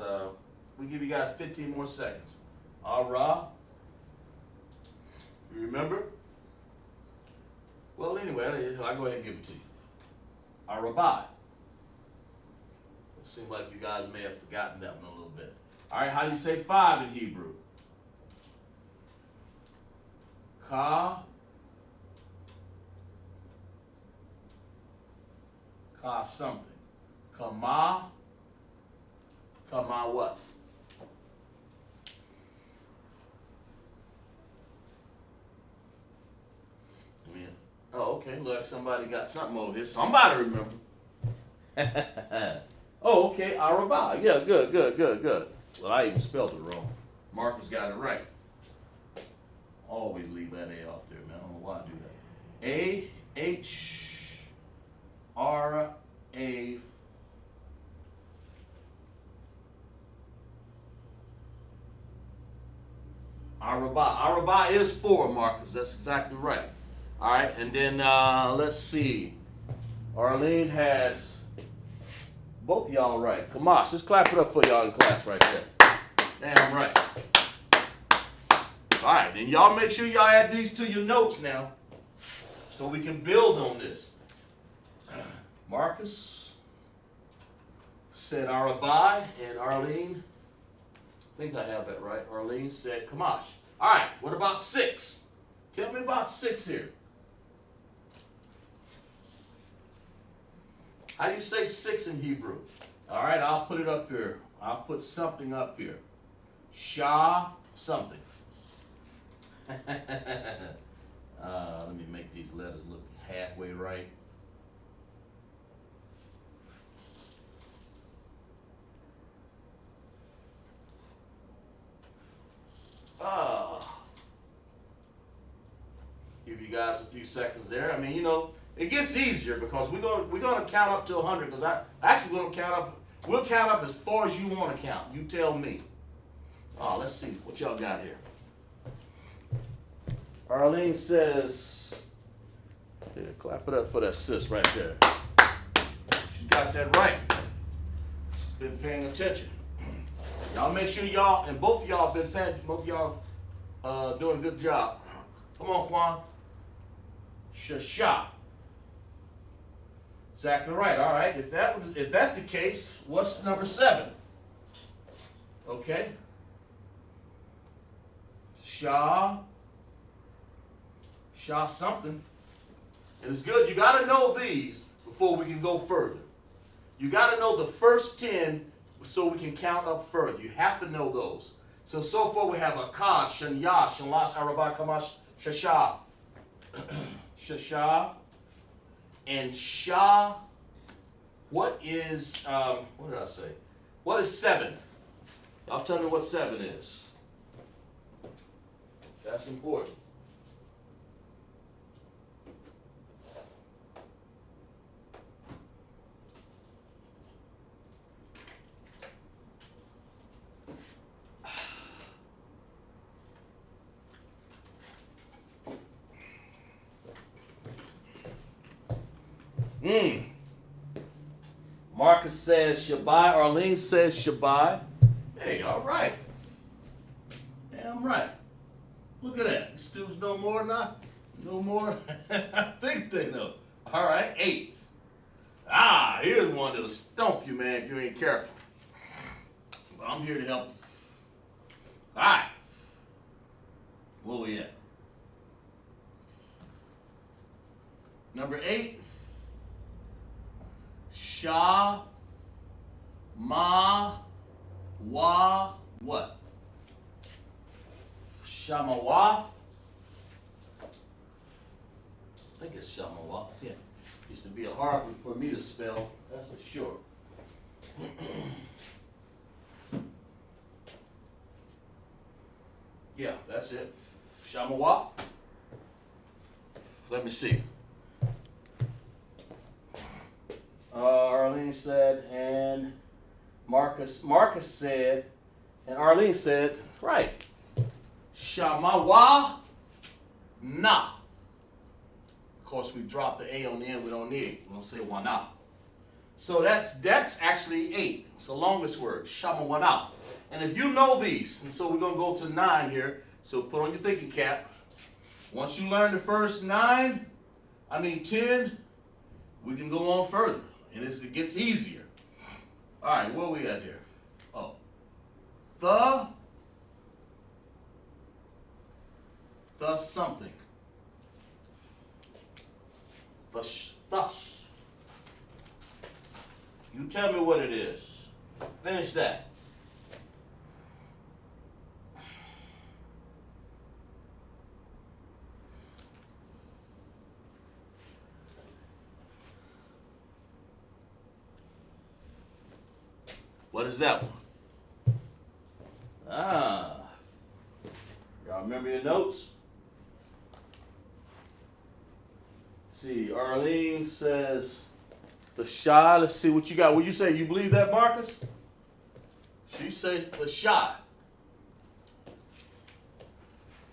we give you guys 15 more seconds. Ara. You remember? Well, anyway, I'll go ahead and give it to you. Arabai. It seems like you guys may have forgotten that one a little bit. All right, how do you say 5 in Hebrew? Ka something. Kama what? Oh, okay. Look like somebody got something over here. Somebody remember. Oh, okay. Araba. Yeah, good. Well, I even spelled it wrong. Marcus got it right. Always leave that A off there, man. I don't know why I do that. A-H-R-A. Araba is 4, Marcus. That's exactly right. All right, and then let's see. Arlene has Both of y'all right. Qadash, let's clap it up for y'all in class right there. Damn right. All right, and y'all make sure y'all add these to your notes now so we can build on this. Marcus said Arabai, and Arlene, I think I have that right. Arlene said Qadash. All right, what about 6? Tell me about 6 here. How do you say 6 in Hebrew? All right, I'll put it up here. I'll put something up here. Shah something. Let me make these letters look halfway right. Give you guys a few seconds there. I mean, you know, it gets easier because we're gonna count up to 100. Because I actually gonna count up. We'll count up as far as you want to count. You tell me. Oh, let's see what y'all got here. Arlene says, yeah, clap it up for that sis right there. She got that right. She's been paying attention. Y'all make sure y'all, and both of y'all been paying, both of y'all doing a good job. Come on, Quan. Shasha. Exactly right. All right. If that's the case, what's number 7? Okay. Shah something. And it's good. You got to know these before we can go further. You got to know the first 10 so we can count up further. You have to know those. So far we have Akkad, Shanya, Shalash, Arabai, Qadash, Shasha. Shasha. And Shah. What is, what did I say? What is 7? Y'all tell me what 7 is. That's important. Marcus says Shabbai. Arlene says Shabbai. Hey, all right. Damn right. Look at that. These dudes know more than I. No more. I think they know. All right, 8. Here's one that'll stump you, man, if you ain't careful. But I'm here to help you. All right. Where we at? Number 8. Sha, ma, wa, what? Shamawa? I think it's Shamawa. Yeah. Used to be a hard one for me to spell, that's for sure. Yeah, that's it. Shamawa. Let me see. Arlene said, and Marcus said, and Arlene said, right. Shamawa na. Of course, we dropped the A on the end. We don't need it. We don't say wana. So that's actually 8. It's the longest word. Shamawana. And if you know these, and so we're going to go to 9 here. So put on your thinking cap. Once you learn the first 10, we can go on further. And it gets easier. All right, where we at here? Oh. The something. Thus. You tell me what it is. Finish that. What is that one? Y'all remember your notes? See, Arlene says the Shah. Let's see what you got. What you say? You believe that, Marcus? She says the Shah.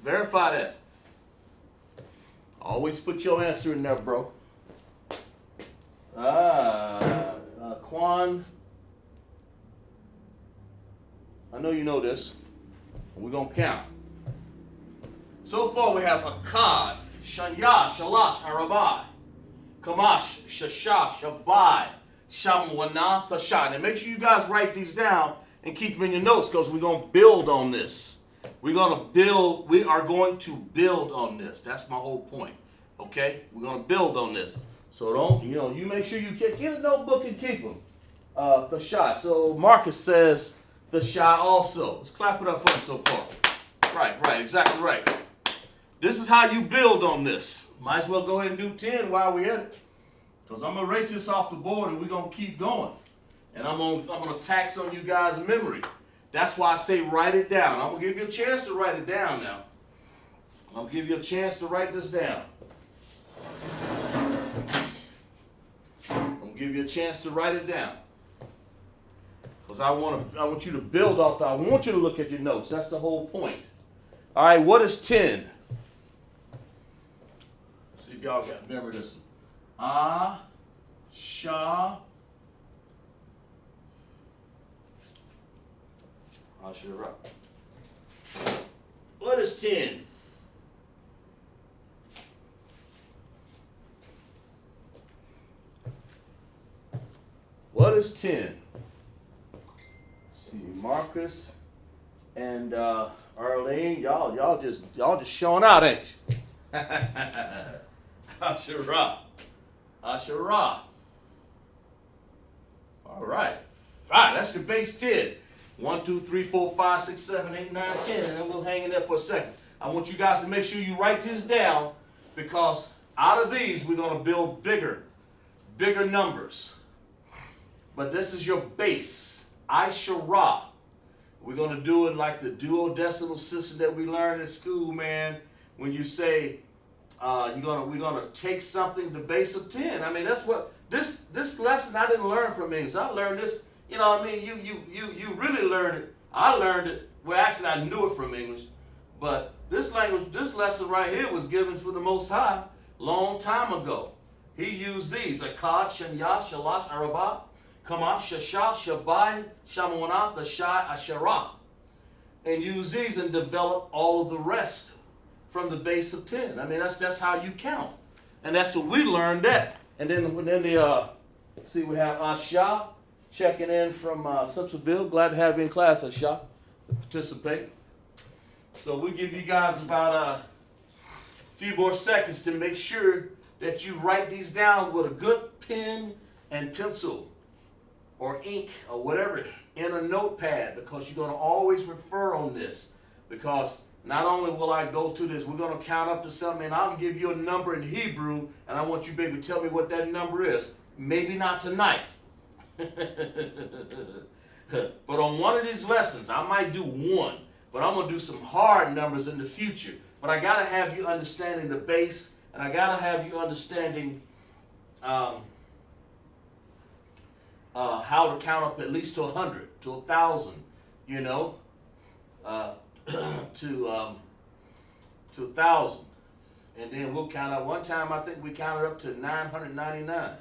Verify that. Always put your answer in there, bro. Quan I know you know this. We're going to count. So far we have Akkad, Shanya, Shalash, Arabai, Kamash, Shasha, Shabai, Shamwana, Thashai. Now make sure you guys write these down and keep them in your notes because we're going to build on this. We are going to build on this. That's my whole point. Okay? We're going to build on this. So you make sure you get a notebook and keep them. Thashai. So Marcus says Thashai also. Let's clap it up for him so far. Right, exactly right. This is how you build on this. Might as well go ahead and do 10 while we're at it. Because I'm going to erase this off the board and we're going to keep going. And I'm going to tax on you guys' memory. That's why I say write it down. I'm going to give you a chance to write it down now. I'm going to give you a chance to write this down. I'm going to give you a chance to write it down. Because I want you to build off. I want you to look at your notes. That's the whole point. All right, what is 10? See if y'all got remember this one. Asherah. What is 10? What is 10? See, Marcus and Arlene, y'all just showing out, ain't you? Asherah. All right, that's your base 10. 1, 2, 3, 4, 5, 6, 7, 8, 9, 10, and then we'll hang in there for a second. I want you guys to make sure you write this down because out of these we're going to build bigger numbers. But this is your base, Asherah. We're going to do it like the duodecimal system that we learned in school, man. When you say we're gonna take something the base of 10. I mean that's what this lesson I didn't learn from English. I learned this. You know what I mean? You really learned it. I learned it. Well, actually, I knew it from English, but this lesson right here was given from the Most High long time ago. He used these: Akkad, Shanya, Shalash, Arabah, Kamash, Shasha, Shabai, Shamuana, Thashai, Asherah, and used these and developed all of the rest from the base of 10. I mean, that's how you count, and that's what we learned that. And then we have Asha. Checking in from Simpsonville. Glad to have you in class, Asha, to participate. So we give you guys about a few more seconds to make sure that you write these down with a good pen and pencil or ink or whatever in a notepad because you're going to always refer on this because not only will I go to this, we're going to count up to something and I'll give you a number in Hebrew and I want you, baby, to tell me what that number is. Maybe not tonight. But on one of these lessons, I might do one, but I'm going to do some hard numbers in the future. But I got to have you understanding the base, and I got to have you understanding how to count up at least to 100, to 1,000, you know, to 1,000. And then we'll count up. One time I think we counted up to 999.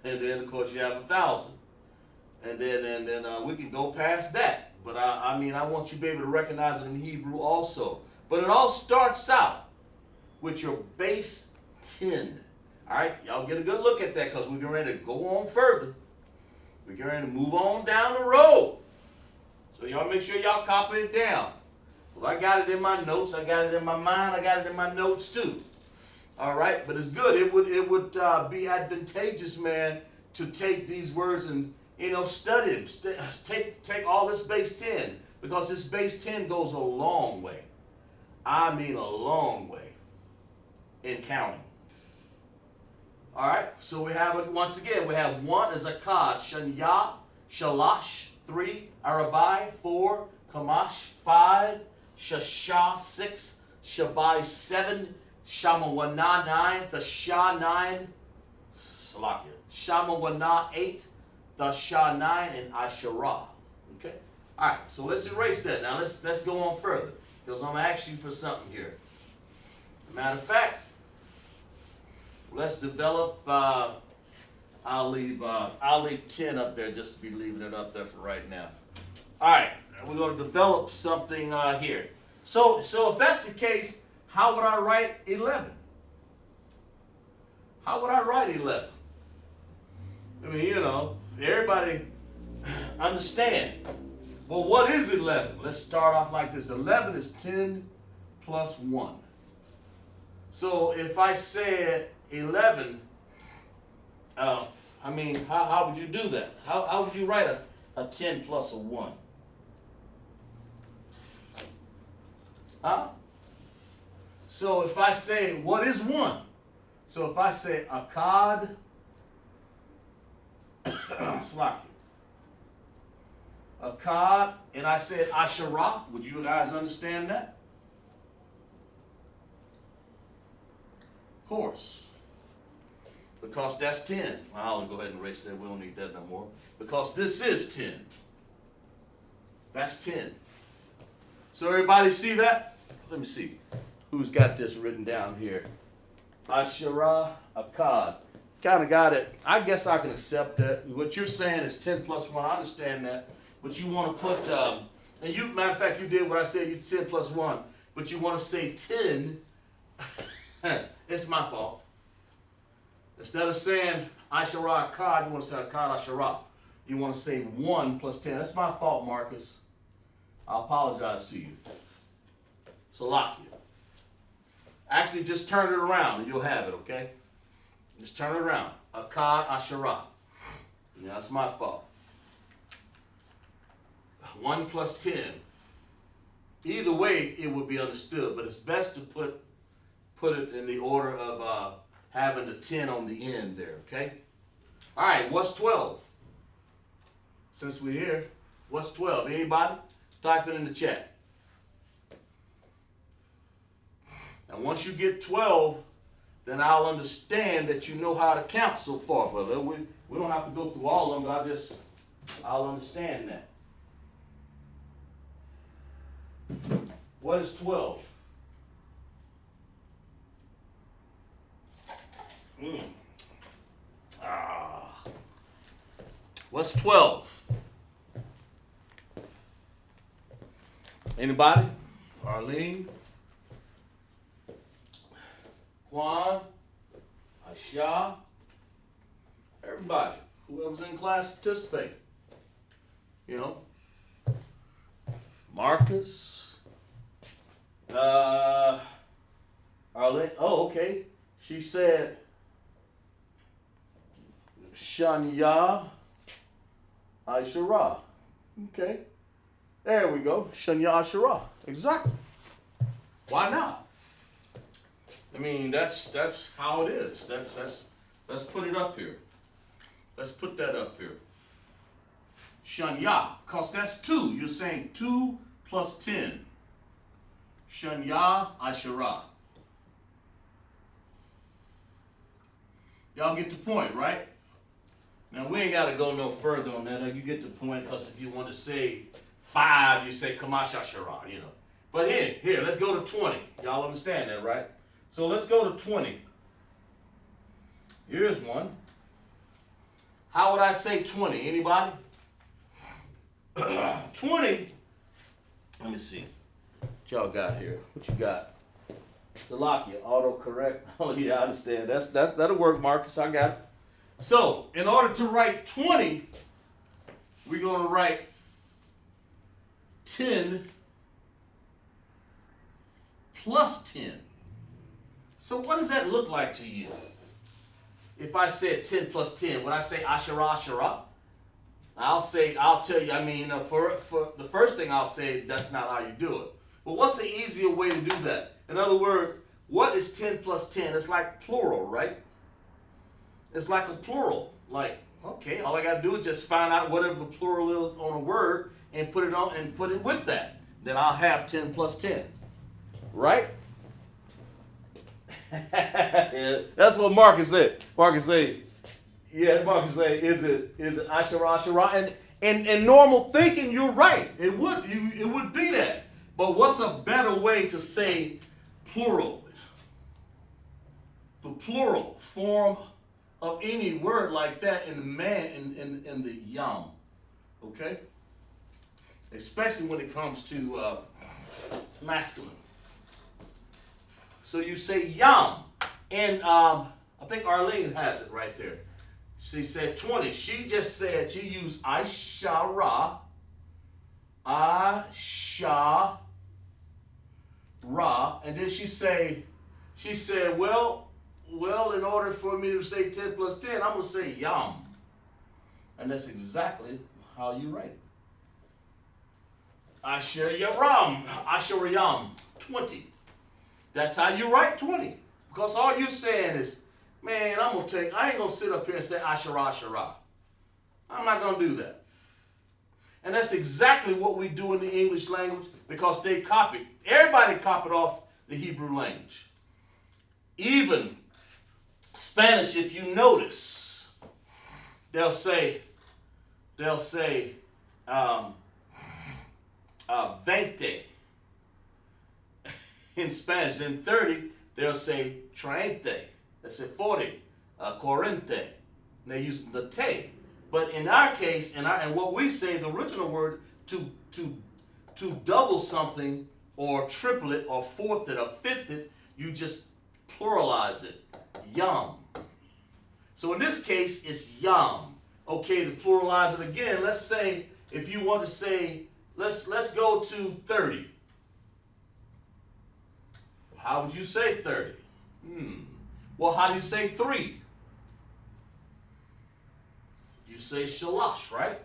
And then of course you have 1,000, and then we can go past that. But I want you to be able to recognize it in Hebrew also. But it all starts out with your base 10. All right, y'all get a good look at that because we're getting ready to go on further. We're getting ready to move on down the road. So y'all make sure y'all copy it down. Well, I got it in my notes. I got it in my mind. I got it in my notes too. All right, but it's good. It would be advantageous, man, to take these words and study them. Take all this base 10 because this base 10 goes a long way. I mean a long way in counting. All right, so we have it once again. We have 1 is Akkad, Shanya, Shalash, 3 Arabai, 4 Kamash, 5 Shasha, 6 Shabai, 7 Shamawana, 9 Thashah, 9 Salakia, Shamawana, 8 Thashah, 9 and Asherah. Okay, all right. So let's erase that now. Let's go on further because I'm gonna ask you for something here. Matter of fact, let's develop I'll leave 10 up there just to be leaving it up there for right now. All right, we're going to develop something here. So if that's the case, how would I write 11? How would I write 11? I mean, you know, everybody understand. Well, what is 11? Let's start off like this. 11 is 10 plus 1. So if I said 11, I mean, how would you do that? How would you write a 10 plus a 1? Huh? So if I say, what is 1? So if I say Akkad, Slaki, Akkad, and I said Asherah, would you guys understand that? Of course. Because that's 10. I'll go ahead and erase that. We don't need that no more. Because this is 10. That's 10. So everybody see that? Let me see. Who's got this written down here? Asherah, Akkad. Kind of got it. I guess I can accept that. What you're saying is 10 plus 1. I understand that. But you want to put, and you, matter of fact, you did what I said, you 10 plus 1. But you want to say 10. It's my fault. Instead of saying Asherah, Akkad, you want to say Akkad, Asherah. You want to say 1 plus 10. That's my fault, Marcus. I apologize to you. Salakia. Actually, just turn it around and you'll have it, okay? Just turn it around. Akkad, Asherah. Yeah, that's my fault. 1 plus 10. Either way, it would be understood, but it's best to put it in the order of having the 10 on the end there, okay? All right, what's 12? Since we're here, what's 12? Anybody? Type it in the chat. And once you get 12, then I'll understand that you know how to count so far, brother. We don't have to go through all of them, but I'll understand that. What is 12? What's 12? Anybody? Arlene? Juan? Aisha? Everybody. Whoever's in class participate. You know? Marcus? Arlene? Oh, okay. She said Shanya Asherah. Okay. There we go. Shanya Asherah. Exactly. Why not? I mean, that's how it is. Let's put it up here. Let's put that up here. Shanya, because that's 2. You're saying 2 plus 10. Shanya Asherah. Y'all get the point, right? Now, we ain't got to go no further on that. You get the point, because if you want to say 5, you say Kamash Asherah, you know. But here, let's go to 20. Y'all understand that, right? So let's go to 20. Here's one. How would I say 20? Anybody? 20. Let me see. What y'all got here? What you got? Salakia, autocorrect. Oh yeah, I understand. That'll work, Marcus. I got it. So, in order to write 20, we're going to write 10 plus 10. So what does that look like to you? If I said 10 plus 10, would I say Asherah, Asherah? I'll tell you, I mean, for the first thing I'll say, that's not how you do it. But what's the easier way to do that? In other words, what is 10 plus 10? It's like plural, right? It's like a plural. Like, okay, all I got to do is just find out whatever the plural is on a word and put it on and put it with that. Then I'll have 10 plus 10. Right? Yeah, that's what Marcus said. Marcus said, is it Asherah, Asherah? And in normal thinking, you're right. It would be that. But what's a better way to say plural? The plural form of any word like that in the man in the yam. Okay? Especially when it comes to masculine. So you say yam. And I think Arlene has it right there. She said 20. She just said she used Ishara. Ishara. And then she said, well, in order for me to say 10 plus 10, I'm going to say yam. And that's exactly how you write it. Asharayam, 20. That's how you write 20. Because all you're saying is, man, I ain't going to sit up here and say Ashara. I'm not going to do that. And that's exactly what we do in the English language because they copied. Everybody copied off the Hebrew language. Even Spanish, if you notice, they'll say 20 in Spanish. Then 30, they'll say 30. They say 40, 40. And they use the te. But in our case, and what we say, the original word to double something or triple it or fourth it or fifth it, you just pluralize it. Yam. So in this case, it's yam. Okay, to pluralize it again, let's say if you want to say, let's go to 30. How would you say 30? Well, how do you say 3? You say shalash, right?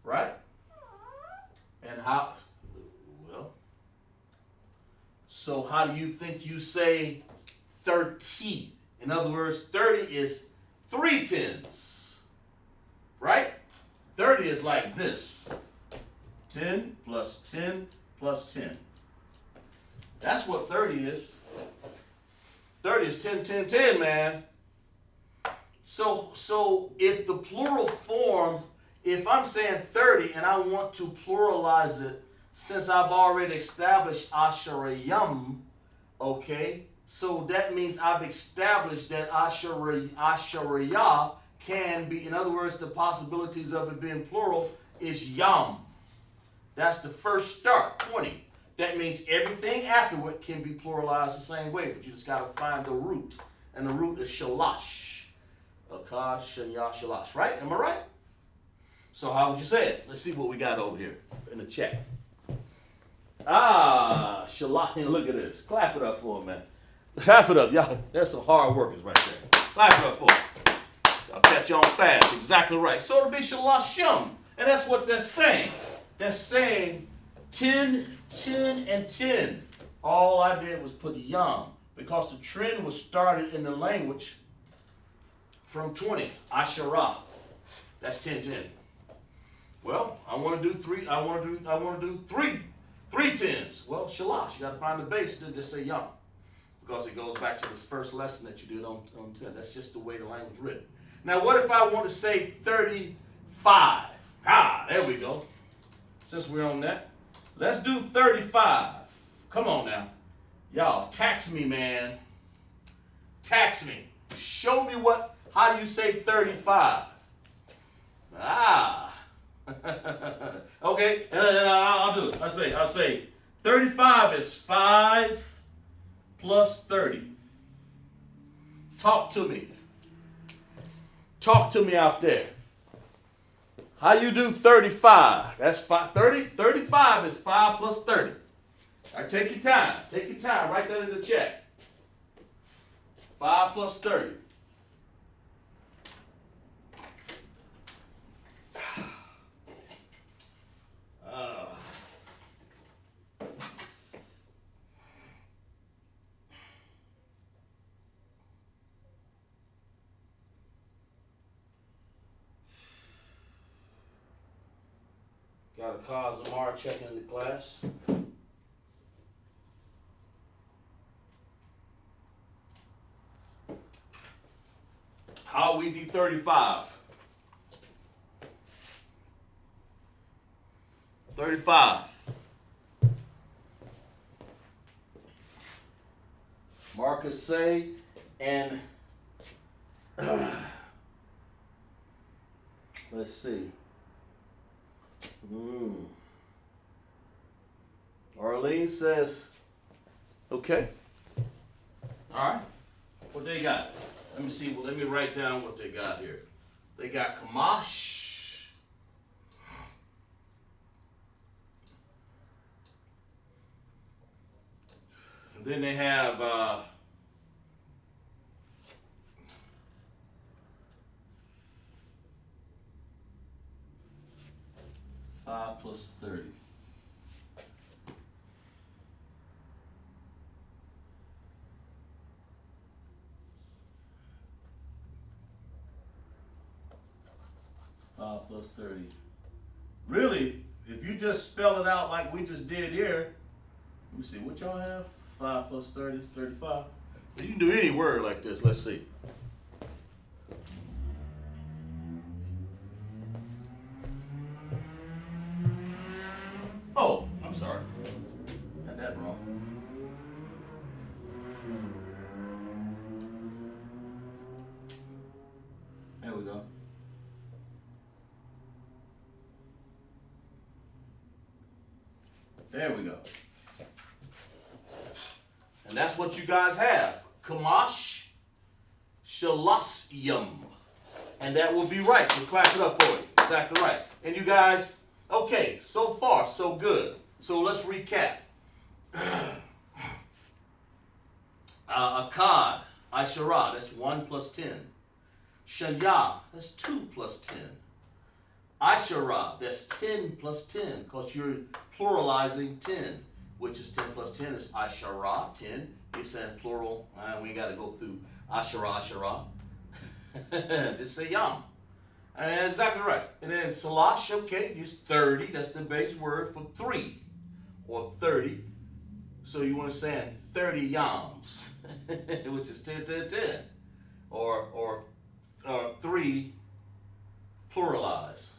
Right? And how, well, so how do you think you say 30? In other words, 30 is 3 tens, right? 30 is like this. 10 plus 10 plus 10. That's what 30 is. 30 is 10, 10, 10, man. So if the plural form, if I'm saying 30 and I want to pluralize it, since I've already established Asharayam, okay, so that means I've established that Asharayah can be, in other words, the possibilities of it being plural is Yam. That's the first start, 20. That means everything afterward can be pluralized the same way, but you just got to find the root. And the root is shalash. Akad, shaya, shalash. Right? Am I right? So how would you say it? Let's see what we got over here in the chat. Shalash. Look at this. Clap it up for him, man. Clap it up. Y'all, that's some hard workers right there. Clap it up for him. I'll catch you on fast. Exactly right. So it'll be shalashim. And that's what they're saying. They're saying 10, 10, and 10. All I did was put yam because the trend was started in the language from 20. Asherah. That's 10, 10. Well, I want to do three tens. Well, shalash. You got to find the base. Then just say yam because it goes back to this first lesson that you did on 10. That's just the way the language is written. Now, what if I want to say 35? There we go. Since we're on that, let's do 35. Come on now. Y'all, tax me, man. Tax me. Show me how do you say 35? Okay, and I'll do it. I'll say 35 is 5 plus 30. Talk to me. Talk to me out there. How you do 35? That's 35 is 5 plus 30. All right, take your time. Take your time. Write that in the chat. 5 plus 30. Got a CHAAZAQ checking in the class. How we do 35? 35. could say, and let's see. Arlene says, okay. All right. What they got? Let me see. Well, let me write down what they got here. They got Qadash. And then they have 5 plus 30. Plus 30. Really, if you just spell it out like we just did here, let me see, what y'all have? 5 plus 30 is 35. You can do any word like this. Let's see. Oh, I'm sorry. Got that wrong. There we go. There we go. And that's what you guys have. Qadash, Shalasiyum. And that will be right. So clap it up for you. Exactly right. And you guys, okay, so far, so good. So let's recap. Akkad, Ishara, that's 1 plus 10. Shaya, that's 2 plus 10. Ishara, that's 10 plus 10, because you're pluralizing 10, which is 10 plus 10 is Ishara, 10. You're saying plural, we got to go through Ashara. Just say Yam. And that's exactly right. And then Salash, okay, use 30, that's the base word for 3, or 30. So you want to say 30 Yams, which is 10, 10, 10. Or 3 pluralize.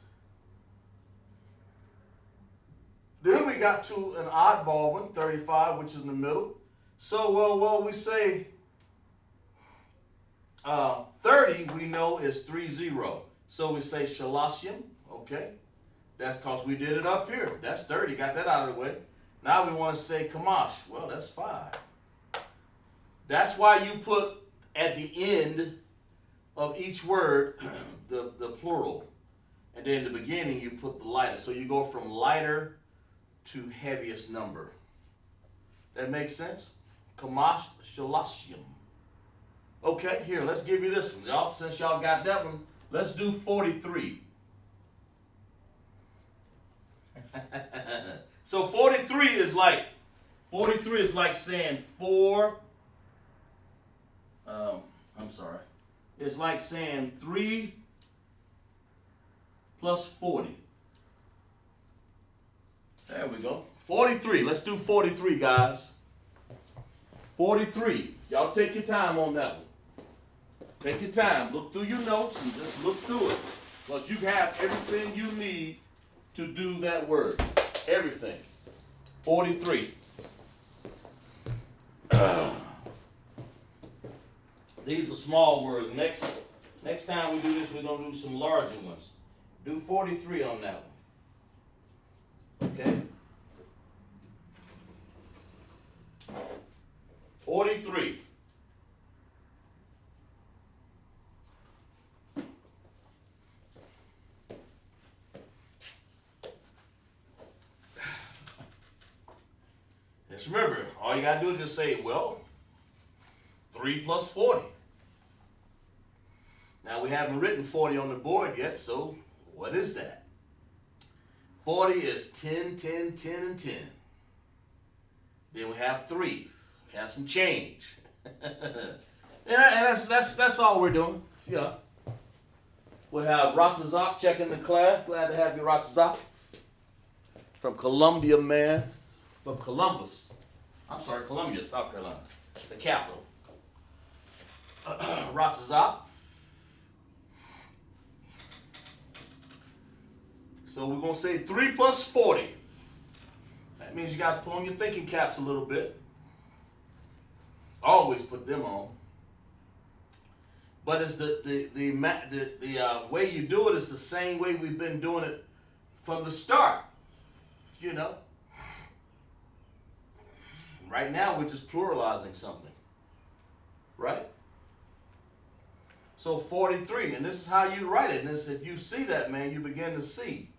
Then we got to an oddball one, 35, which is in the middle. So, well, we say 30, we know is 30. So we say Shalashim, okay? That's because we did it up here. That's 30, got that out of the way. Now we want to say Qadash. Well, that's 5. That's why you put at the end of each word the plural. And then in the beginning, you put the lighter. So you go from lighter to heaviest number. That makes sense? Qadash, Shalashim. Okay, here, let's give you this one. Y'all, since y'all got that one, let's do 43. So 43 is like saying 4. I'm sorry. It's like saying 3 plus 40. There we go. 43. Let's do 43, guys. 43. Y'all take your time on that one. Take your time. Look through your notes and just look through it. Because you have everything you need to do that word. Everything. 43. These are small words. Next time we do this, we're going to do some larger ones. Do 43 on that one. Okay? 43. Just remember, all you got to do is just say, well, 3 plus 40. Now, we haven't written 40 on the board yet, so what is that? 40 is 10, 10, 10, and 10. Then we have 3. We have some change. And that's all we're doing. Yeah. We have CHAAZAQ checking the class. Glad to have you, CHAAZAQ. From Columbia, man. From Columbus. I'm sorry, Columbia, South Carolina. The capital. CHAAZAQ. So we're going to say 3 plus 40. That means you got to put on your thinking caps a little bit. Always put them on. But it's the way you do it is the same way we've been doing it from the start. You know. Right now we're just pluralizing something. Right? So 43, and this is how you write it. And this, if you see that, man, you begin to see.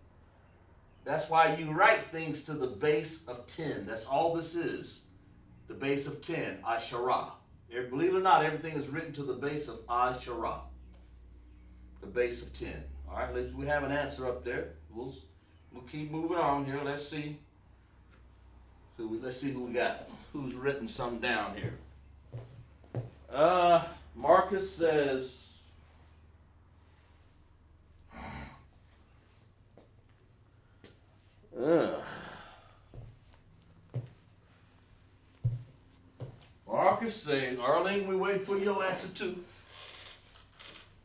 That's why you write things to the base of 10. That's all this is. The base of 10, Asherah. Believe it or not, everything is written to the base of Asherah. The base of 10. All right, we have an answer up there. We'll keep moving on here. Let's see. So let's see who we got. Who's written some down here? Marcus says, Marcus saying, Arlene, we waiting for your answer too.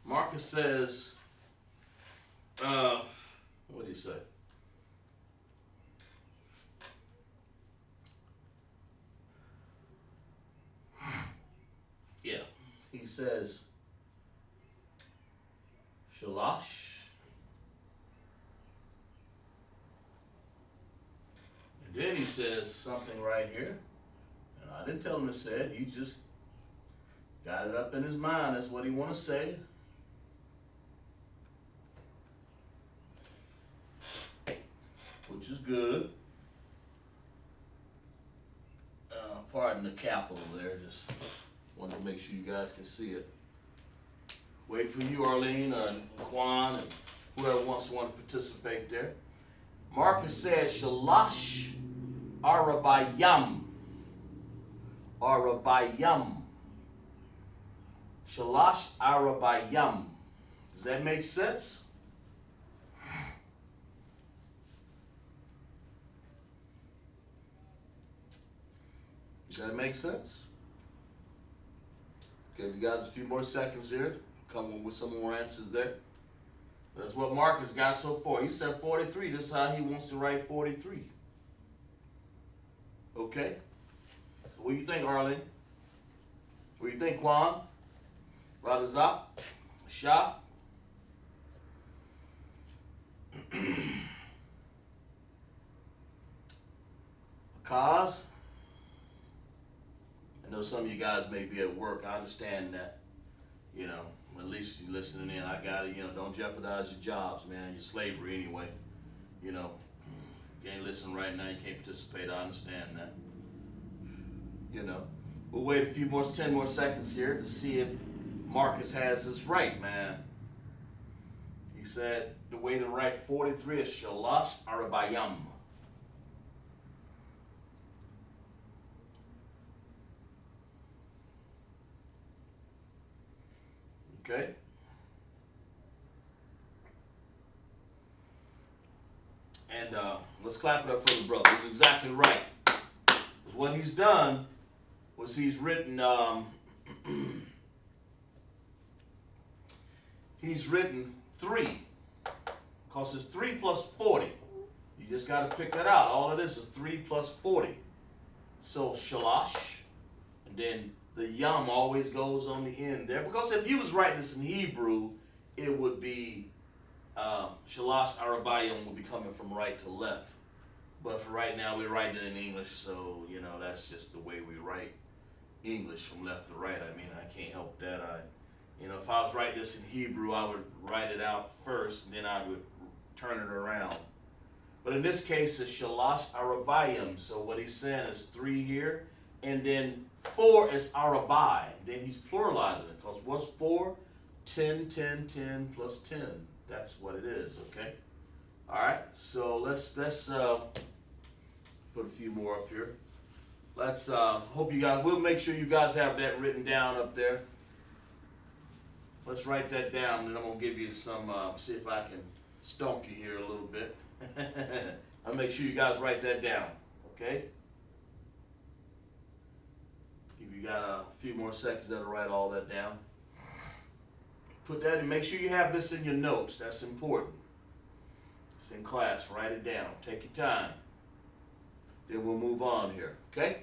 Marcus says, what do you say? Yeah, he says, Shalash. And then he says something right here. And I didn't tell him to say it. He just got it up in his mind. That's what he want to say. Which is good. Pardon the capital there. Just wanted to make sure you guys can see it. Wait for you, Arlene, and Quan, and whoever wants to participate there. Marcus said, Shalash Arabayam. Arabayam. Shalash Arabayam. Does that make sense? Does that make sense? Give you guys a few more seconds here. Come with some more answers there. That's what Marcus got so far. He said 43. This is how he wants to write 43. Okay? What do you think, Arlene? What do you think, Quan? Radazak? Shah? Kaz? I know some of you guys may be at work. I understand that. You know, at least you're listening in. I got it. You know, don't jeopardize your jobs, man. Your slavery anyway. You know, if you ain't listening right now, you can't participate. I understand that. You know, we'll wait a few more, 10 more seconds here to see if Marcus has this right, man. He said the way to write 43 is Shalash Arabayam. Okay. And let's clap it up for the brother. He's exactly right. Because what he's done was he's written he's written 3. Because it's 3 plus 40. You just got to pick that out. All it is 3 plus 40. So Shalash, and then the yum always goes on the end there. Because if you was writing this in Hebrew, it would be Shalash Arabayim would be coming from right to left. But for right now, we're writing it in English, so, you know, that's just the way we write English from left to right. I mean, I can't help that. You know, if I was writing this in Hebrew, I would write it out first, and then I would turn it around. But in this case, it's Shalash Arabayim. So what he's saying is 3 here, and then 4 is Arabai. Then he's pluralizing it, because what's 4? 10, 10, 10 plus 10. That's what it is, okay? All right, so let's put a few more up here. Let's hope you guys, we'll make sure you guys have that written down up there. Let's write that down, and I'm going to give you some, see if I can stomp you here a little bit. I'll make sure you guys write that down, okay? If you got a few more seconds, that'll write all that down. Put that in, make sure you have this in your notes. That's important. It's in class, write it down. Take your time. Then we'll move on here, okay?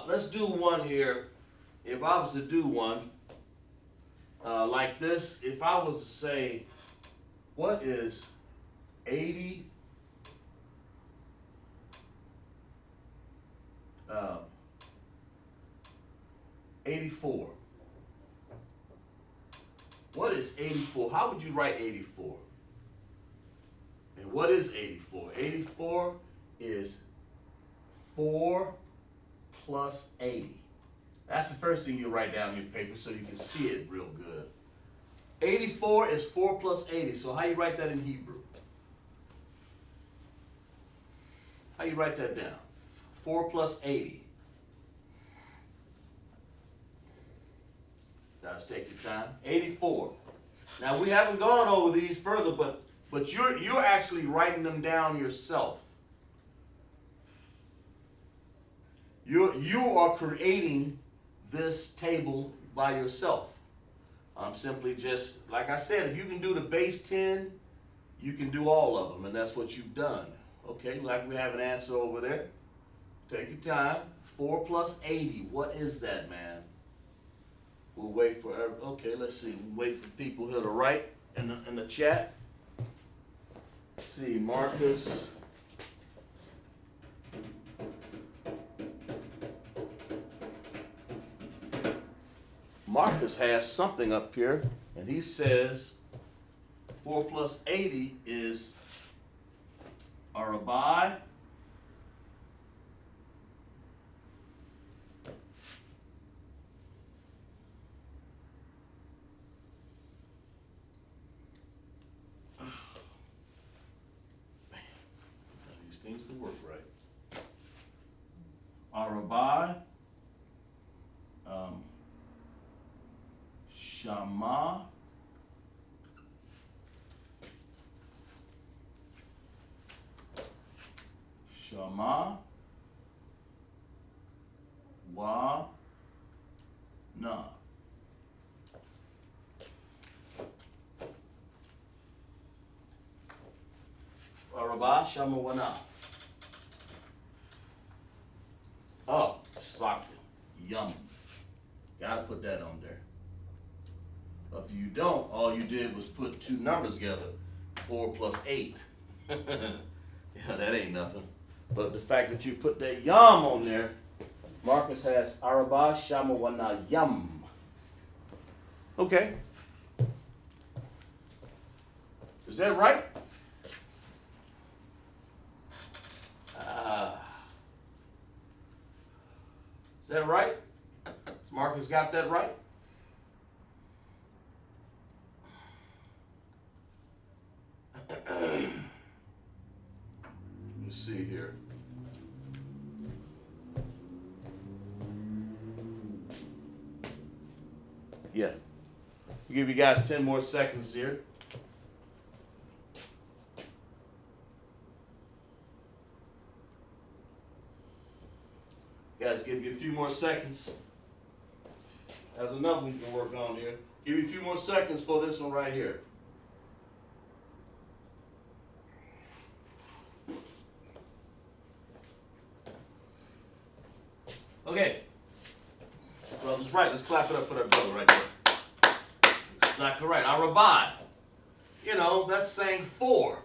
let's do one here. If I was to do one like this, if I was to say, what is 80 84? What is 84? How would you write 84? And what is 84? 84 is 4 plus 80. That's the first thing you write down in your paper so you can see it real good. 84 is 4 plus 80. So how you write that in Hebrew? How you write that down? 4 plus 80. Guys, take your time. 84. Now we haven't gone over these further, but you're actually writing them down yourself. You are creating this table by yourself. I'm simply just, like I said, if you can do the base 10, you can do all of them, and that's what you've done. Okay, like we have an answer over there. Take your time. 4 plus 80. What is that, man? We'll wait for, okay, let's see. We'll wait for people here to write in the chat. Let's see, Marcus. Marcus has something up here, and he says 4 plus 80 is Arabai. These things to work right. Arabai. Shama. Shama. Wa. Na. Araba. Shama. Wa. Na. Oh, SHAPAR. Yum. Gotta put that on there. If you don't, all you did was put two numbers together, 4 plus 8. Yeah, that ain't nothing. But the fact that you put that yum on there, Marcus has Araba Shama Wana Yum. Okay. Is that right? Is that right? Has Marcus got that right? Let's see here. Yeah. We'll give you guys 10 more seconds here. Guys, give you a few more seconds. There's another one you can work on here. Give you a few more seconds for this one right here. Okay. Brother's right. Let's clap it up for that brother right there. Exactly right. Arabai. You know, that's saying 4.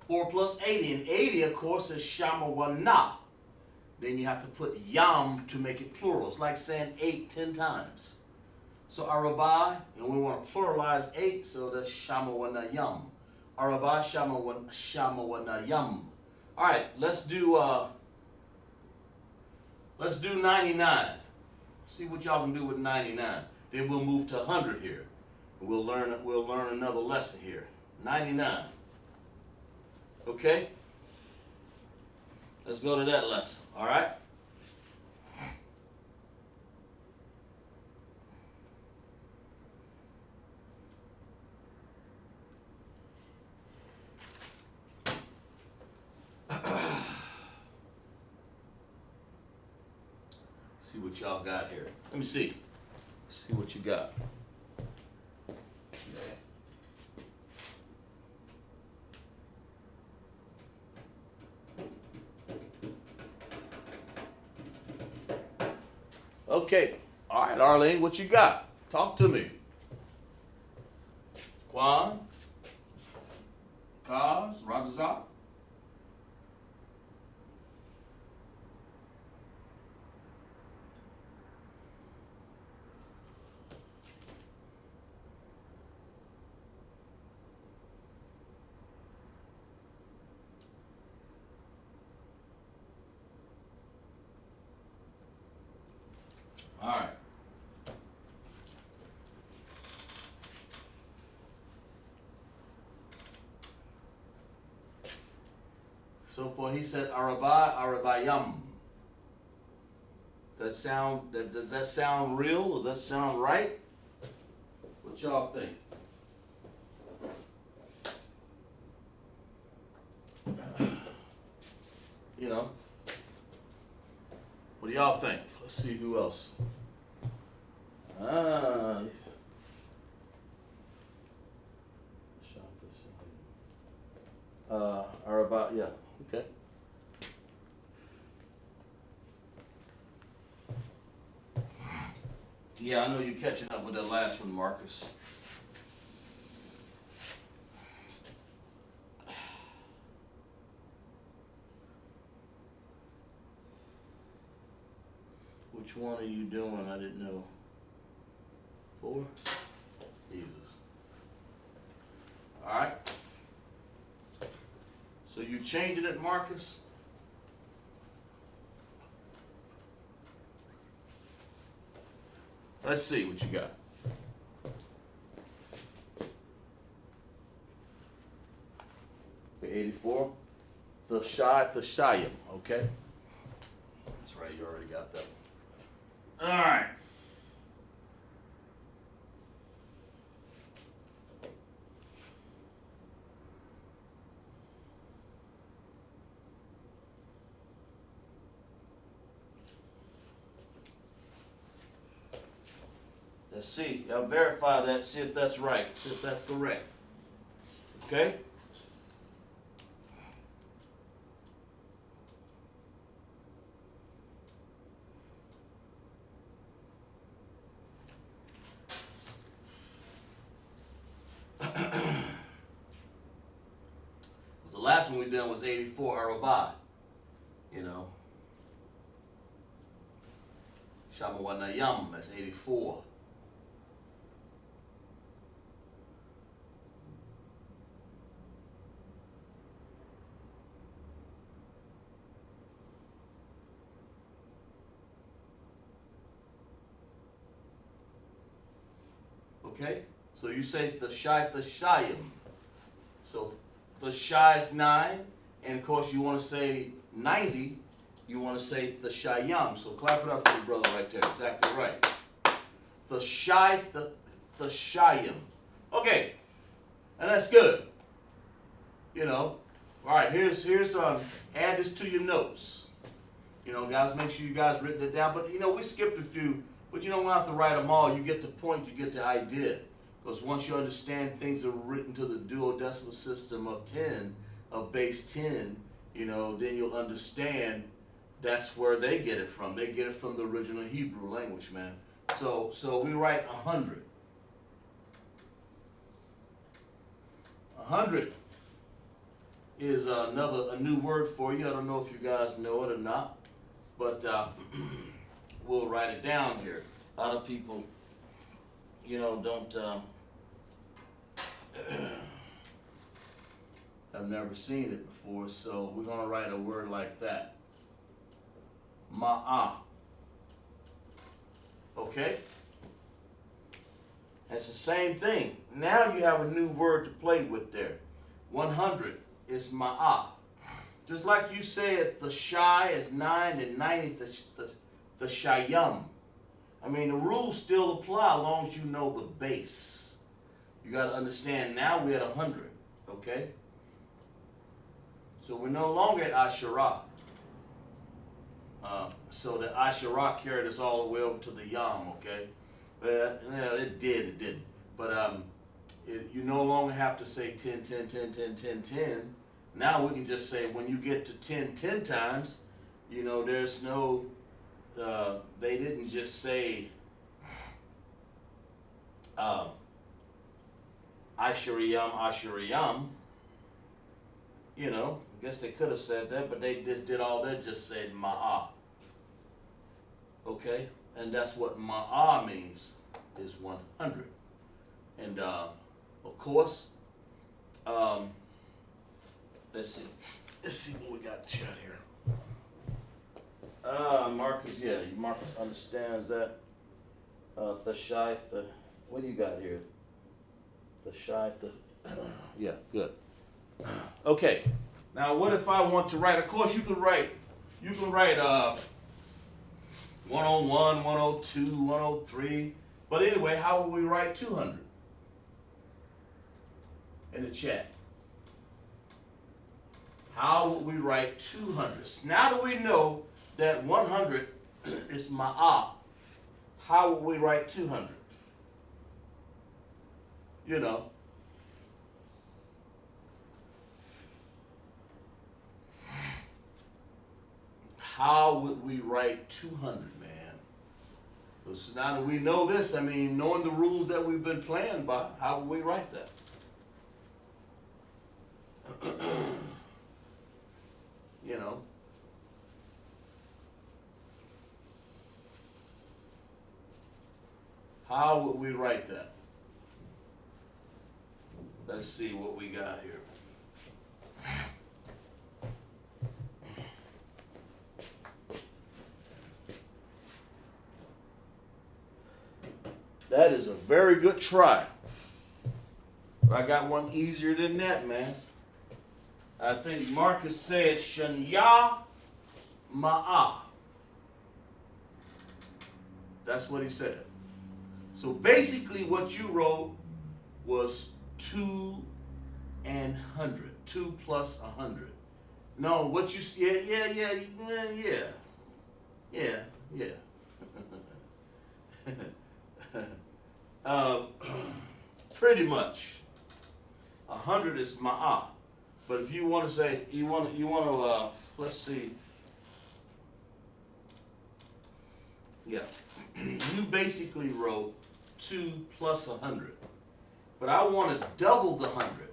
4 plus 80. And 80, of course, is Shama Wana. Then you have to put Yam to make it plural. It's like saying 8 10 times. So Arabai, and we want to pluralize 8, so that's Shama Wana Yam. Arabai Shama Wana Yam. All right, let's do 99. See what y'all can do with 99. Then we'll move to 100 here. We'll learn another lesson here. 99. Okay? Let's go to that lesson. All right? See what y'all got here. Let me see. See what you got. Okay. All right, Arlene, what you got? Talk to me. Quan, Kaz, CHAAZAQ. All right. So far, he said Arabai, Arabayam. Does that sound real? Does that sound right? What y'all think? You know, what do y'all think? Let's see who else. Arabai, yeah, okay. Yeah, I know you're catching up with that last one, Marcus. Which one are you doing? I didn't know. 4? Jesus. All right. So you changing it, Marcus? Let's see what you got. Okay, 84. The Shayim, okay? That's right, you already got that. All right. Let's see. I'll verify that, see if that's right, see if that's correct. Okay? The last one we done was 84 Arabai. You know. Shamawanayam, that's 84. Okay, so you say the Shayim. So the Shy is 9, and of course you want to say 90, you want to say the Shayam. So clap it up for your brother right there, exactly right. The Shayim. Okay, and that's good. You know, all right, here's add this to your notes. You know, guys, make sure you guys written it down. But, you know, we skipped a few. But you don't have to write them all. You get the point, you get the idea. Because once you understand things are written to the duodecimal system of 10, of base 10, you know, then you'll understand that's where they get it from. They get it from the original Hebrew language, man. So we write 100. 100 is a new word for you. I don't know if you guys know it or not, but we'll write it down here. A lot of people, you know, don't have never seen it before, so we're gonna write a word like that. Ma'ah. Okay? It's the same thing. Now you have a new word to play with there. 100 is ma'ah. Just like you said, the shy is 9 and 90 the shayam. I mean, the rules still apply as long as you know the base. You got to understand, now we're at 100, okay? So we're no longer at Asherah. So the Asherah carried us all the way over to the Yam, okay? But it didn't. But you no longer have to say 10, 10, 10, 10, 10, 10. Now we can just say when you get to 10, 10 times, you know, there's no they didn't just say Ashuriyam, Ashuriyam. You know, I guess they could have said that, but they just did all that, just said Ma'ah. Okay? And that's what Ma'ah means, is 100. And of course, let's see what we got to chat here. Marcus, yeah, Marcus understands that. The shy, what do you got here? The shy, yeah, good. Okay, now what if I want to write? Of course, you can write 101, 102, 103. But anyway, how will we write 200? In the chat. How would we write 200? Now that we know that 100 is Ma'ah, how would we write 200? You know. How would we write 200, man? So now that we know this, I mean, knowing the rules that we've been playing by, how would we write that? You know. How would we write that? Let's see what we got here. That is a very good try. I got one easier than that, man. I think Marcus said Shanya Ma'ah. That's what he said. So basically what you wrote was 2 and 100. 2 plus 100. No, what you, yeah. Pretty much. 100 is Ma'ah. But if you want to say, let's see. Yeah. You basically wrote 2 plus 100. But I want to double the 100.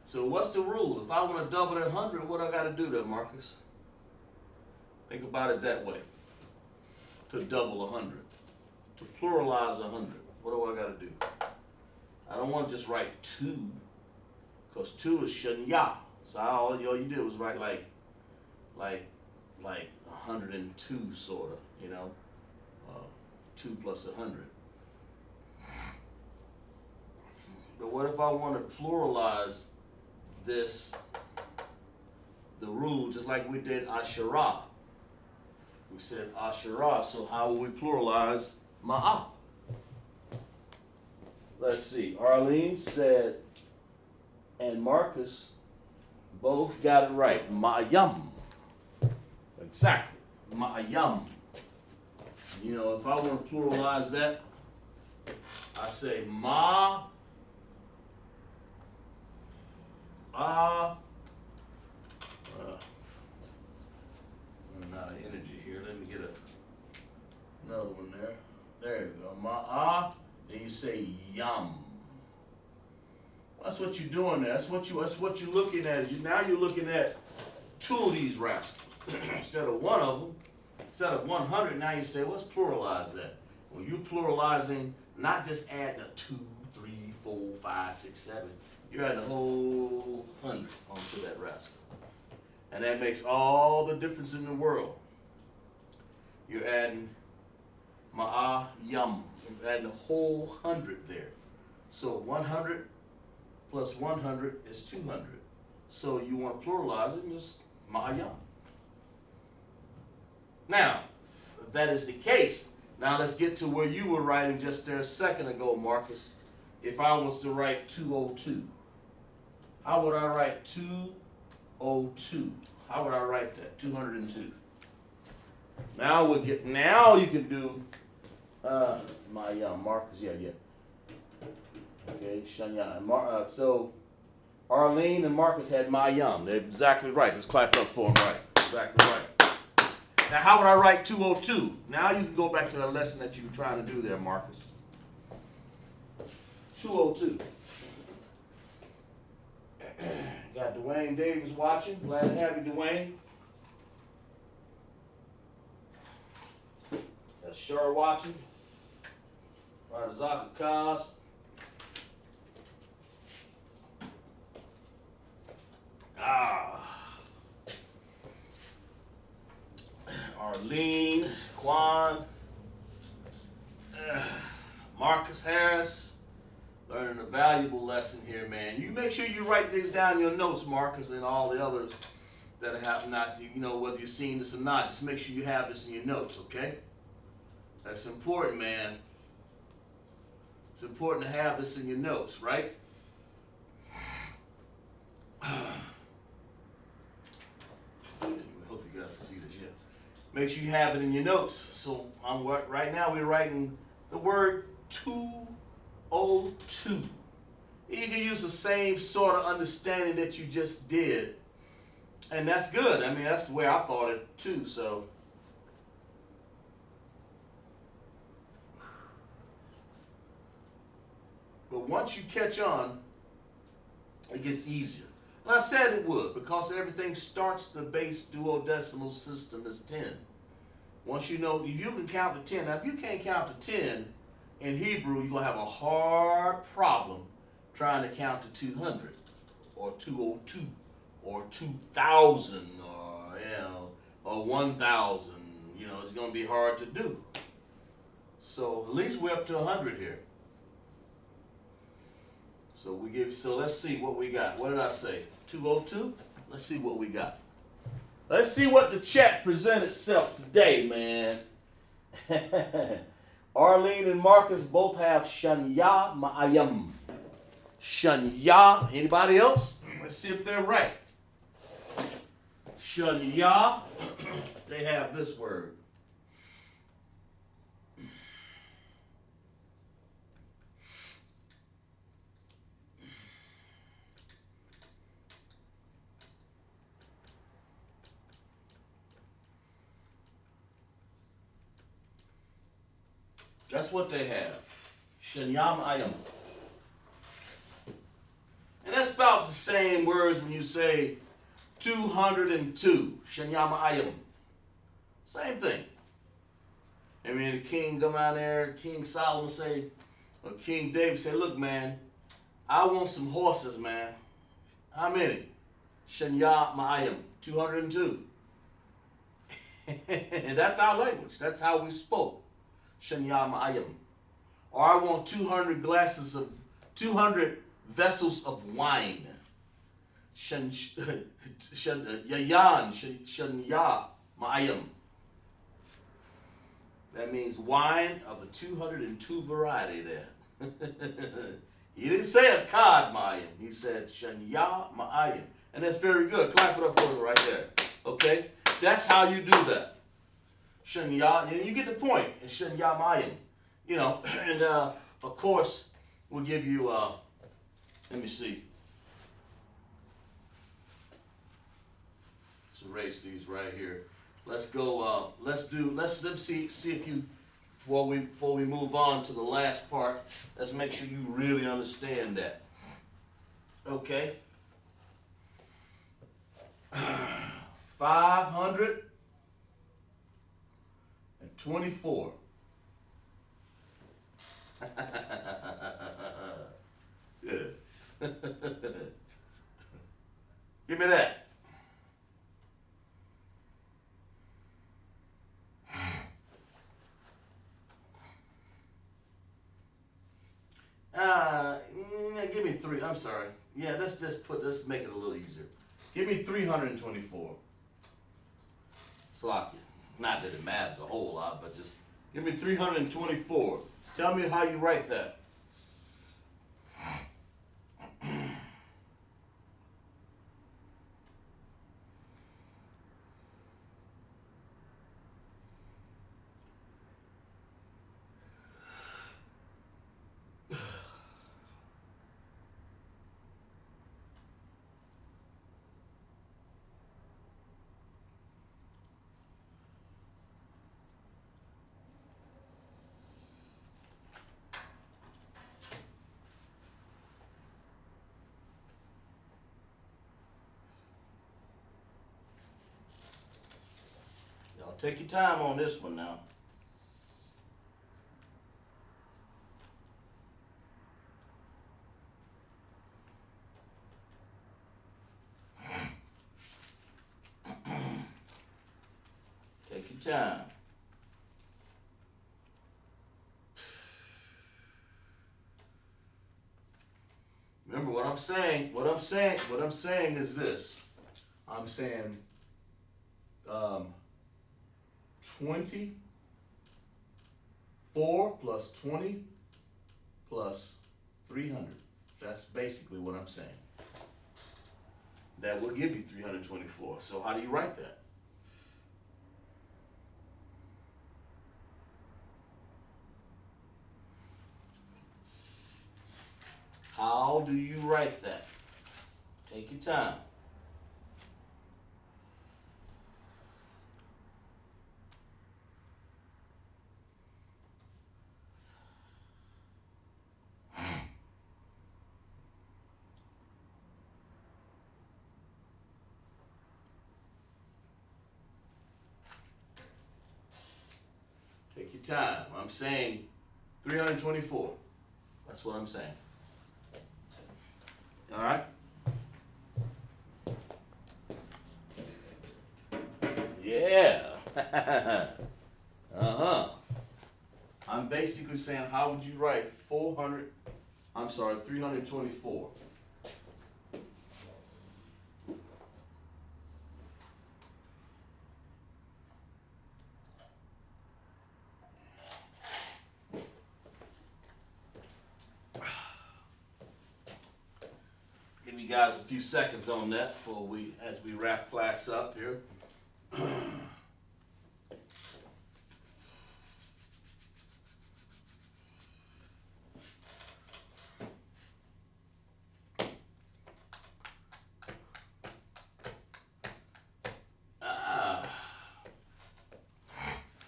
So what's the rule? If I want to double that 100, what I got to do there, Marcus? Think about it that way. To double 100. To pluralize 100. What do I got to do? I don't want to just write 2. Because 2 is Shanya. So all you did was write like 102 sort of, you know. 2 plus 100. But what if I want to pluralize this, the rule, just like we did Asherah? We said Asherah, so how will we pluralize Ma'ah? Let's see. Arlene said, and Marcus both got it right. Ma'ayam. Exactly. Ma'ayam. You know, if I want to pluralize that, I say Ma. I'm out of energy here. Let me get another one there. There you go. Ma'ah. Then you say yum. That's what you're doing there. That's what you're looking at. Now you're looking at 2 of these rascals instead of 1 of them. Instead of 100, now you say, let's pluralize that. Well, you're pluralizing, not just adding a 2, 3, 4, 5, 6, 7. You're adding a whole 100 onto that rascal. And that makes all the difference in the world. You're adding Ma'ah Yum. You're adding a whole 100 there. So 100 plus 100 is 200. So you want to pluralize it, and just Ma'ah Yum. Now, if that is the case, now let's get to where you were writing just there a second ago, Marcus. If I was to write 202, how would I write 202? How would I write that? 202. Now you can do Marcus, yeah. Okay, Shanya. So Arlene and Marcus had Mayam. They're exactly right. Let's clap up for them, right? Exactly right. Now, how would I write 202? Now you can go back to the lesson that you were trying to do there, Marcus. 202. Got Dwayne Davis watching. Glad to have you, Dwayne. Got Shar watching. CHAAZAQ. Arlene, Quan, Marcus Harris, learning a valuable lesson here, man. You make sure you write things down in your notes, Marcus, and all the others that have not, whether you're seeing this or not, just make sure you have this in your notes, okay? That's important, man. It's important to have this in your notes, right? I hope you guys can see this yet. Make sure you have it in your notes. So right now we're writing the word 202. You can use the same sort of understanding that you just did. And that's good. I mean, that's the way I thought it too, so. But once you catch on, it gets easier. And I said it would, because everything starts the base duodecimal system as 10. Once you know, if you can count to 10, now if you can't count to 10 in Hebrew, you're going to have a hard problem trying to count to 200 or 202 or 2,000 or 1,000. It's going to be hard to do. So at least we're up to 100 here. So let's see what we got. What did I say? 202? Let's see what we got. Let's see what the chat present itself today, man. Arlene and Marcus both have Shanya Ma'ayam. Shanya. Anybody else? Let's see if they're right. Shanya. They have this word. That's what they have. Shanyam ayam. And that's about the same words when you say 202. Shanyam ayam. Same thing. I mean, the king come out there, King Solomon say, or King David say, look, man, I want some horses, man. How many? Shanyam ayam. 202. And that's our language. That's how we spoke. Shanyam ayam. Or I want 200 vessels of wine. Yayan shanya ma'ayam. That means wine of the 202 variety there. He didn't say a cod ma'ayam. He said shanya ma'ayam. And that's very good. Clap it up for me right there. Okay? That's how you do that. Shanya, and you get the point. And Shanya Mayan. And of course, we'll give you, let me see. Let's erase these right here. Let's go, let's see if you, before we move on to the last part, let's make sure you really understand that. Okay? 524. Good. Give me that. Give me 3. I'm sorry. Yeah, let's make it a little easier. Give me 324. Slakia. Not that it matters a whole lot, but just give me 324. Tell me how you write that. take your time on this one now. Take your time. Remember what I'm saying. What I'm saying is this. I'm saying 24 plus 20 plus 300. That's basically what I'm saying. That will give you 324. So how do you write that? How do you write that? Take your time. Take your time. I'm saying 324. That's what I'm saying. All right? Yeah. I'm basically saying, how would you write 324? Give you guys a few seconds on that as we wrap class up here.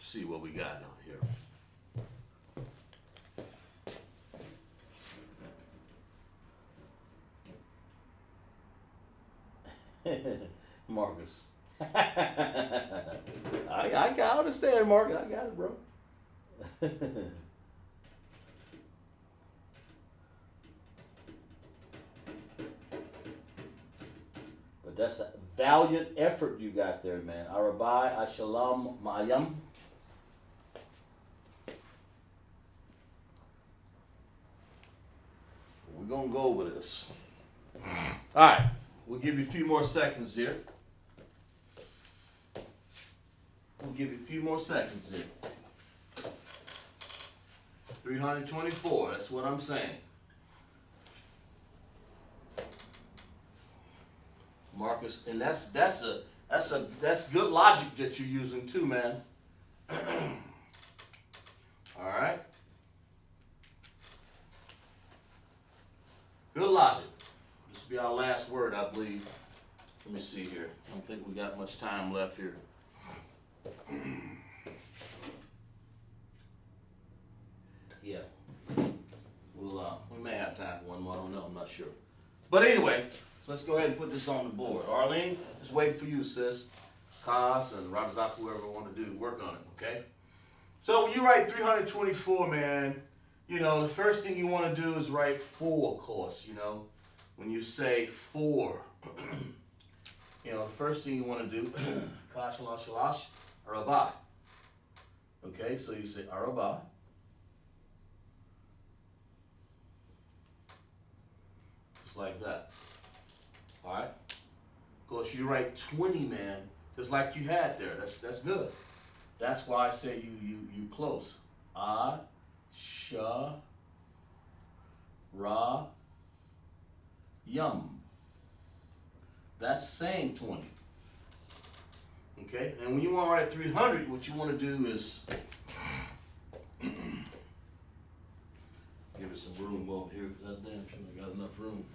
See what we got on here. Marcus. I understand, Marcus. I got it, bro. But that's a valiant effort you got there, man. Arabai, Ashalam, Ma'ayam. We're going to go over this. All right. We'll give you a few more seconds here. 324, that's what I'm saying. Marcus, and that's good logic that you're using too, man. All right. Good logic. This will be our last word, I believe. Let me see here. I don't think we got much time left here. Yeah. We may have time for one more. I don't know. I'm not sure. But anyway, let's go ahead and put this on the board. Arlene, just waiting for you, sis. Kaz and CHAAZAQ, whoever want to work on it, okay? So when you write 324, man, you know, the first thing you want to do is write 4, of course, you know. When you say 4, you know, the first thing you want to do, Kash, Shalash, Arabai. Okay, so you say Arabai. Just like that. All right? Of course, you write 20, man, just like you had there. That's good. That's why I say you close. A, Sha, Ra, Yum. That's saying 20. Okay? And when you want to write 300, what you want to do is give it some room over here, because that damn sure I got enough room.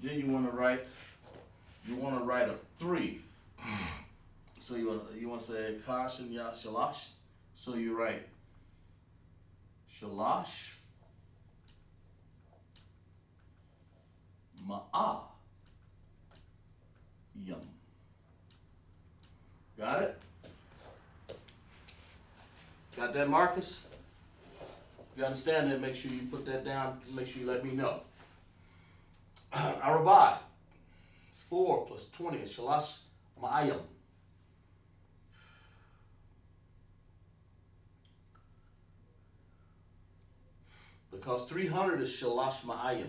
Then you want to write a 3. So you want to say Kash and Ya Shalash? So you write Shalash Ma'a Yum. Got it? Got that, Marcus? If you understand that, make sure you put that down. Make sure you let me know. Arabai, 4 plus 20 is Shalash Ma'ayam. Because 300 is Shalash Ma'ayam.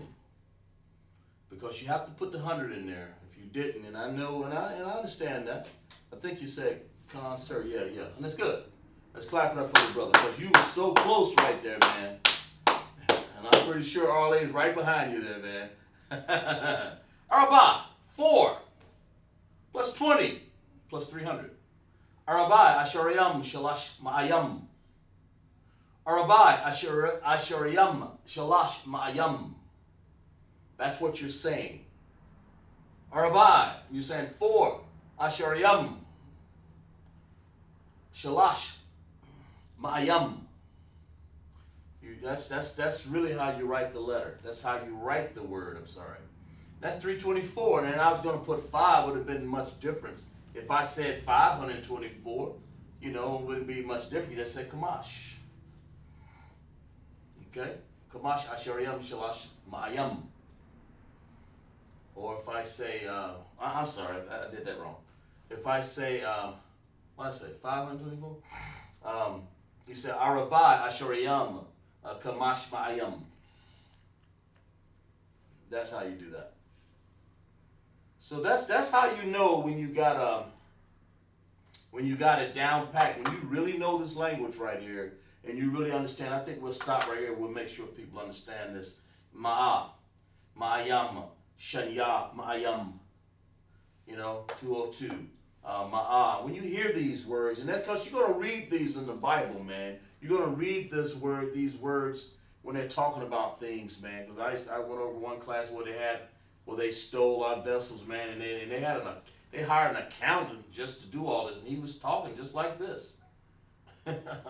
Because you have to put the 100 in there. If you didn't, and I know, and I understand that. I think you said concert, yeah. And that's good. Let's clap it up for you, brother, because you were so close right there, man. And I'm pretty sure Arlene is right behind you there, man. Araba, 4 plus 20 plus 300. Arabai, Ashariyam, Shalash Ma'ayam. Arabai, Ashariyam, Shalash Ma'ayam. That's what you're saying. Arabai, you're saying 4, Ashariyam, Shalash Ma'ayam. That's really how you write the letter. That's how you write the word, I'm sorry. That's 324, and then I was going to put 5, would have been much difference. If I said 524, it wouldn't be much different. You just said Kamash. Okay? Kamash Ashariyam Shalash Ma'ayam. Or if I say, I'm sorry, I did that wrong. If I say, what did I say, 524? You say Arabai Ashariyam Kamash Ma'ayam. That's how you do that. So that's how you know when you got it down packed, when you really know this language right here, and you really understand. I think we'll stop right here. We'll make sure people understand this. Ma'a, Ma'ayam, Shanya, Ma'ayam. 202. Ma'a. When you hear these words, and that's because you're going to read these in the Bible, man. You're going to read these words when they're talking about things, man. Because I went over one class where they stole our vessels, man, and they hired an accountant just to do all this, and he was talking just like this.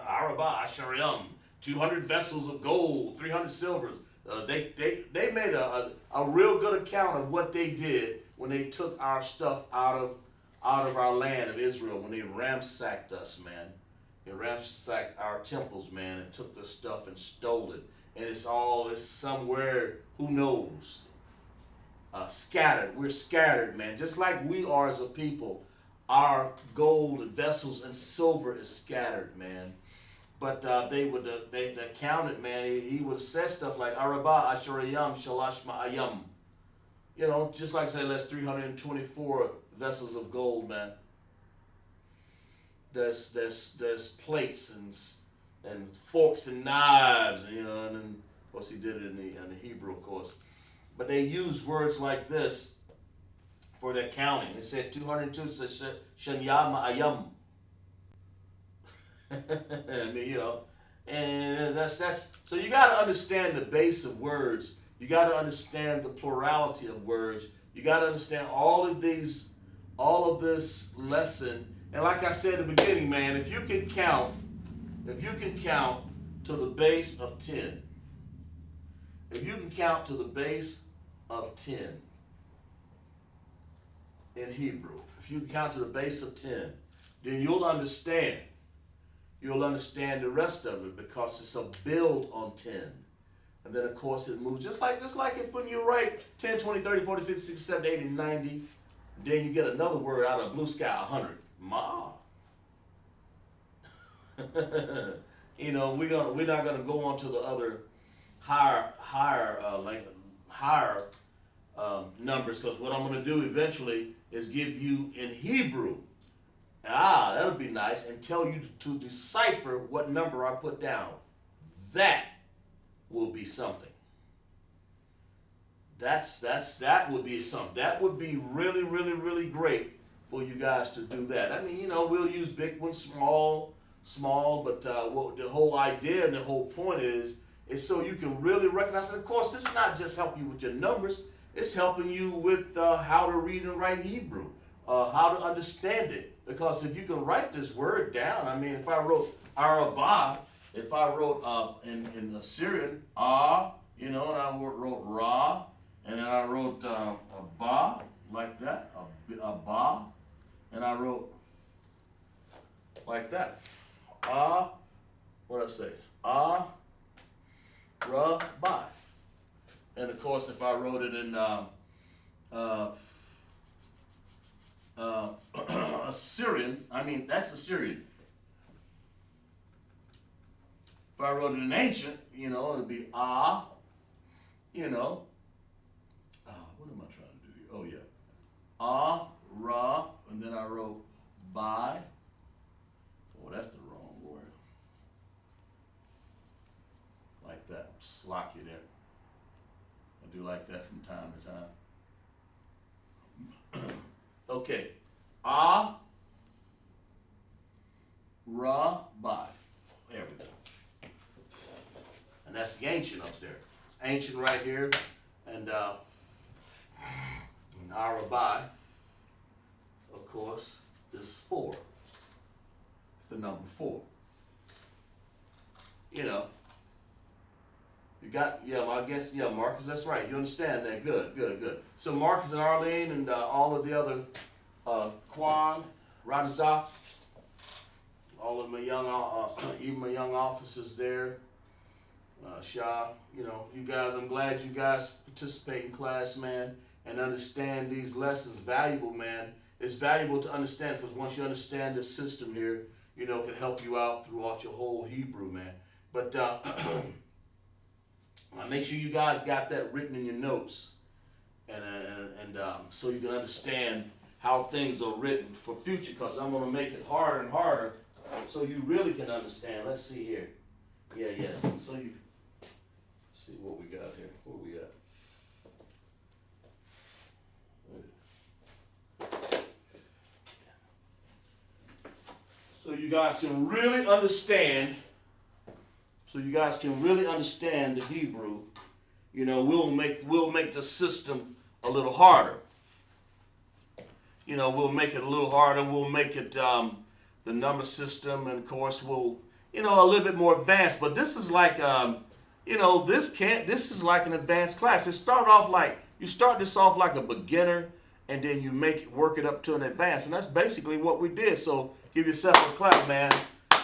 Araba, Asharyam, 200 vessels of gold, 300 silvers. They made a real good account of what they did when they took our stuff out of our land of Israel, when they ransacked us, man. They ransacked our temples, man, and took the stuff and stole it. And it's somewhere, who knows, scattered. We're scattered, man. Just like we are as a people, our gold and vessels and silver is scattered, man. But the accountant, man, he would have said stuff like Araba, Asharayam, Shalash Ma'ayam. Just like say that's 324 vessels of gold, man. There's plates and forks and knives, and then of course he did it in the Hebrew, of course. But they use words like this for their counting. It said 202, it says Shanya Ma'ayam. And that's so you got to understand the base of words. You got to understand the plurality of words. You got to understand all of this lesson. And like I said at the beginning, man, if you can count to the base of 10, if you can count to the base of 10 in Hebrew, if you can count to the base of 10, then you'll understand the rest of it, because it's a build on 10. And then, of course, it moves just like if when you write 10, 20, 30, 40, 50, 60, 70, 80, 90, then you get another word out of blue sky, 100. Ma. We're not gonna go on to the other higher numbers, because what I'm gonna do eventually is give you in Hebrew. That'll be nice, and tell you to decipher what number I put down. That will be something. That would be something. That would be really, really, really great for you guys to do that. I mean, we'll use big ones, small, but what the whole idea and the whole point is so you can really recognize. And of course, it's not just helping you with your numbers. It's helping you with how to read and write Hebrew, how to understand it. Because if you can write this word down, I mean, if I wrote Arabah, if I wrote in Assyrian, and I wrote Ra, and then I wrote Ba, like that, a Ba, and I wrote like that. What did I say? Ra, Ba. And of course, if I wrote it in Assyrian, I mean, that's Assyrian. If I wrote it in ancient, it'd be what am I trying to do here? Oh, yeah. Ra, and then I wrote by. Oh, that's the wrong word. Like that. Slock you there. I do like that from time to time. Okay. Ra, by. There we go. And that's the ancient up there. It's ancient right here. And Arabai, of course, is 4. It's the number 4. You got, I guess, Marcus, that's right. You understand that. Good. So Marcus and Arlene and all of the other, Quan, Radazak, all of my young, even my young officers there, Shah, you guys, I'm glad you guys participate in class, man, and understand these lessons. Valuable, man. It's valuable to understand, because once you understand the system here, it can help you out throughout your whole Hebrew, man. But make sure you guys got that written in your notes, and so you can understand how things are written for future, because I'm going to make it harder and harder so you really can understand. Let's see here. Yeah. So you see what we got here. What we got? So you guys can really understand. The Hebrew. We'll make the system a little harder. We'll make it a little harder. We'll make it the number system, and of course we'll a little bit more advanced. But this is like this is like an advanced class. You start this off like a beginner, and then you work it up to an advanced, and that's basically what we did. So give yourself a clap, man.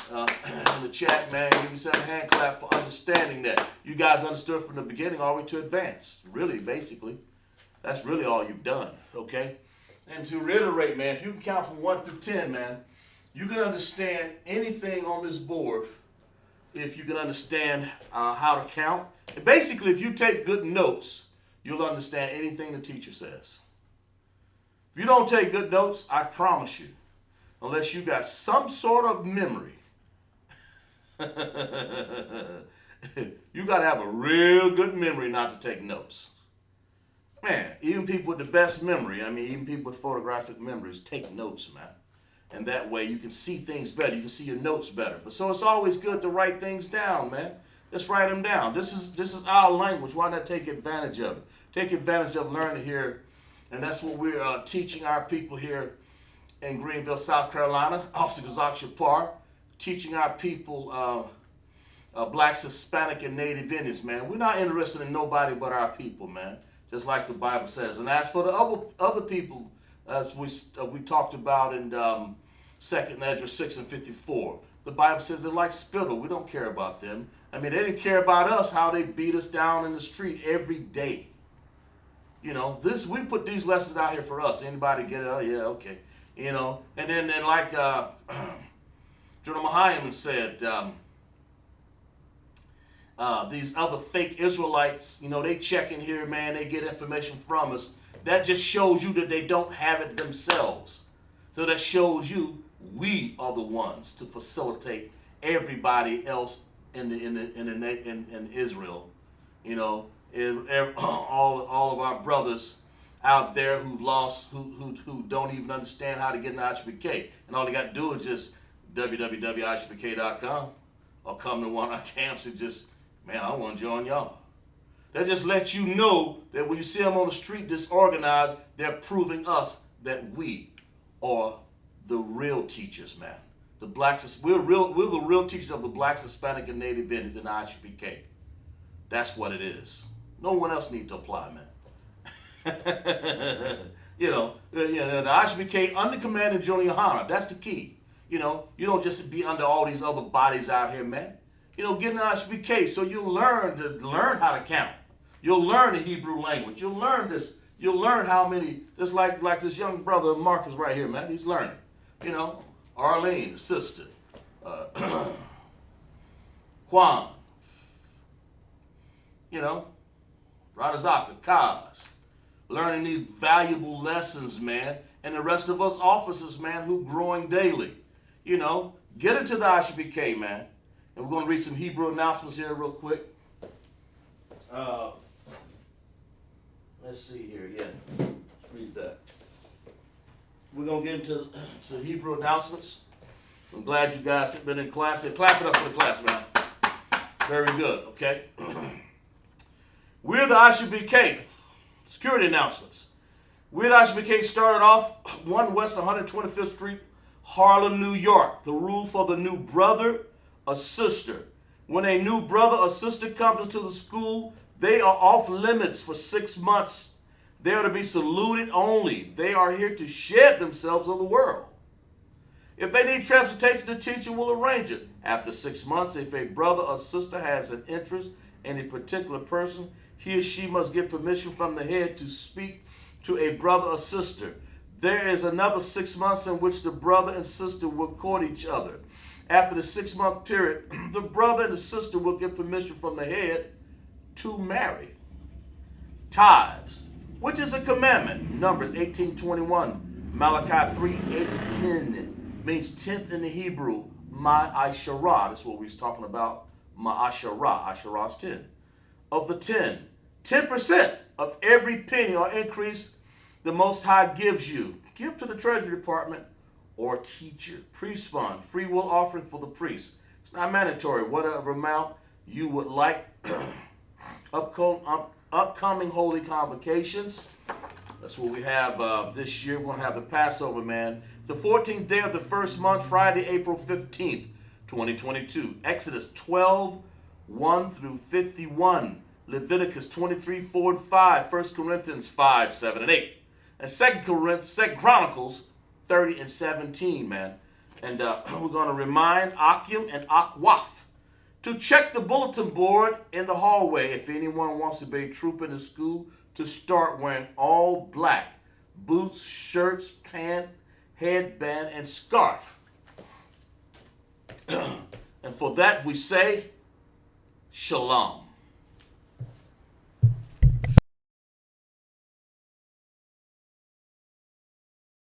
In the chat, man, give yourself a hand clap for understanding that. You guys understood from the beginning all the way to advance. Really, basically, that's really all you've done, okay? And to reiterate, man, if you can count from 1 through 10, man, you can understand anything on this board if you can understand how to count. And basically, if you take good notes, you'll understand anything the teacher says. If you don't take good notes, I promise you, unless you got some sort of memory, you got to have a real good memory not to take notes. Man, even people with the best memory, even people with photographic memories, take notes, man. And that way you can see things better. You can see your notes better. But so it's always good to write things down, man. Let's write them down. This is our language. Why not take advantage of it? Take advantage of learning here. And that's what we're teaching our people here in Greenville, South Carolina. Officer CHAAZAQ SHAPAR. Teaching our people, blacks, Hispanic, and Native Indians, man. We're not interested in nobody but our people, man. Just like the Bible says. And as for the other people, as we talked about in 2nd Ezra 6 and 54, the Bible says they're like spittle. We don't care about them. They didn't care about us, how they beat us down in the street every day. We put these lessons out here for us. Anybody get it? Oh, yeah, okay. And then like General Mahayim said, these other fake Israelites, they check in here, man, they get information from us. That just shows you that they don't have it themselves. So that shows you we are the ones to facilitate everybody else in Israel. All of our brothers out there who've lost, who don't even understand how to get an Isupk. And all they got to do is just www.isupk.com or come to one of our camps and just, man, I want to join y'all. That just lets you know that when you see them on the street disorganized, they're proving us that we are the real teachers, man. The blacks, we're the real teachers of the blacks, Hispanic, and Native Indians in the Isupk. That's what it is. No one else needs to apply, man. The Isupk under command of Junior Hana. That's the key. You don't just be under all these other bodies out here, man. Get in the Isupk so you'll learn how to count. You'll learn the Hebrew language. You'll learn this. You'll learn how many. Just like this young brother Marcus right here, man. He's learning. Arlene, the sister, Quan, Radazaka, Kaz, learning these valuable lessons, man, and the rest of us officers, man, who growing daily. Get into the Isupk, man. And we're going to read some Hebrew announcements here real quick. Let's see here, yeah. Let's read that. We're going to get into Hebrew announcements. I'm glad you guys have been in class. Hey, clap it up for the class, man. Very good, okay? We're the Isupk. Security announcements. We're the Isupk started off 1 West 125th Street, Harlem, New York. The rule for the new brother or sister. When a new brother or sister comes into the school, they are off limits for 6 months. They are to be saluted only. They are here to shed themselves of the world. If they need transportation, the teacher will arrange it. After 6 months, if a brother or sister has an interest in a particular person, he or she must get permission from the head to speak to a brother or sister. There is another 6 months in which the brother and sister will court each other. After the 6-month period, the brother and the sister will get permission from the head to marry. Tithes, which is a commandment. Numbers 18:21, Malachi 3:8-10, means 10th in the Hebrew, ma'asharah. That's what we was talking about, ma'asharah. Asharah is 10. Of the 10% of every penny or increase the Most High gives you, give to the Treasury Department or teacher. Priest fund, free will offering for the priest. It's not mandatory. Whatever amount you would like. Upcoming holy convocations. That's what we have this year. We're going to have the Passover, man. The 14th day of the first month, Friday, April 15th, 2022. Exodus 12:1-51. Leviticus 23:4-5. 1 Corinthians 5:7-8. And 2 Chronicles 30:17, man. And we're going to remind Akim and Akwaf to check the bulletin board in the hallway if anyone wants to be a troop in the school, to start wearing all black. Boots, shirts, pant, headband, and scarf. And for that we say, Shalom.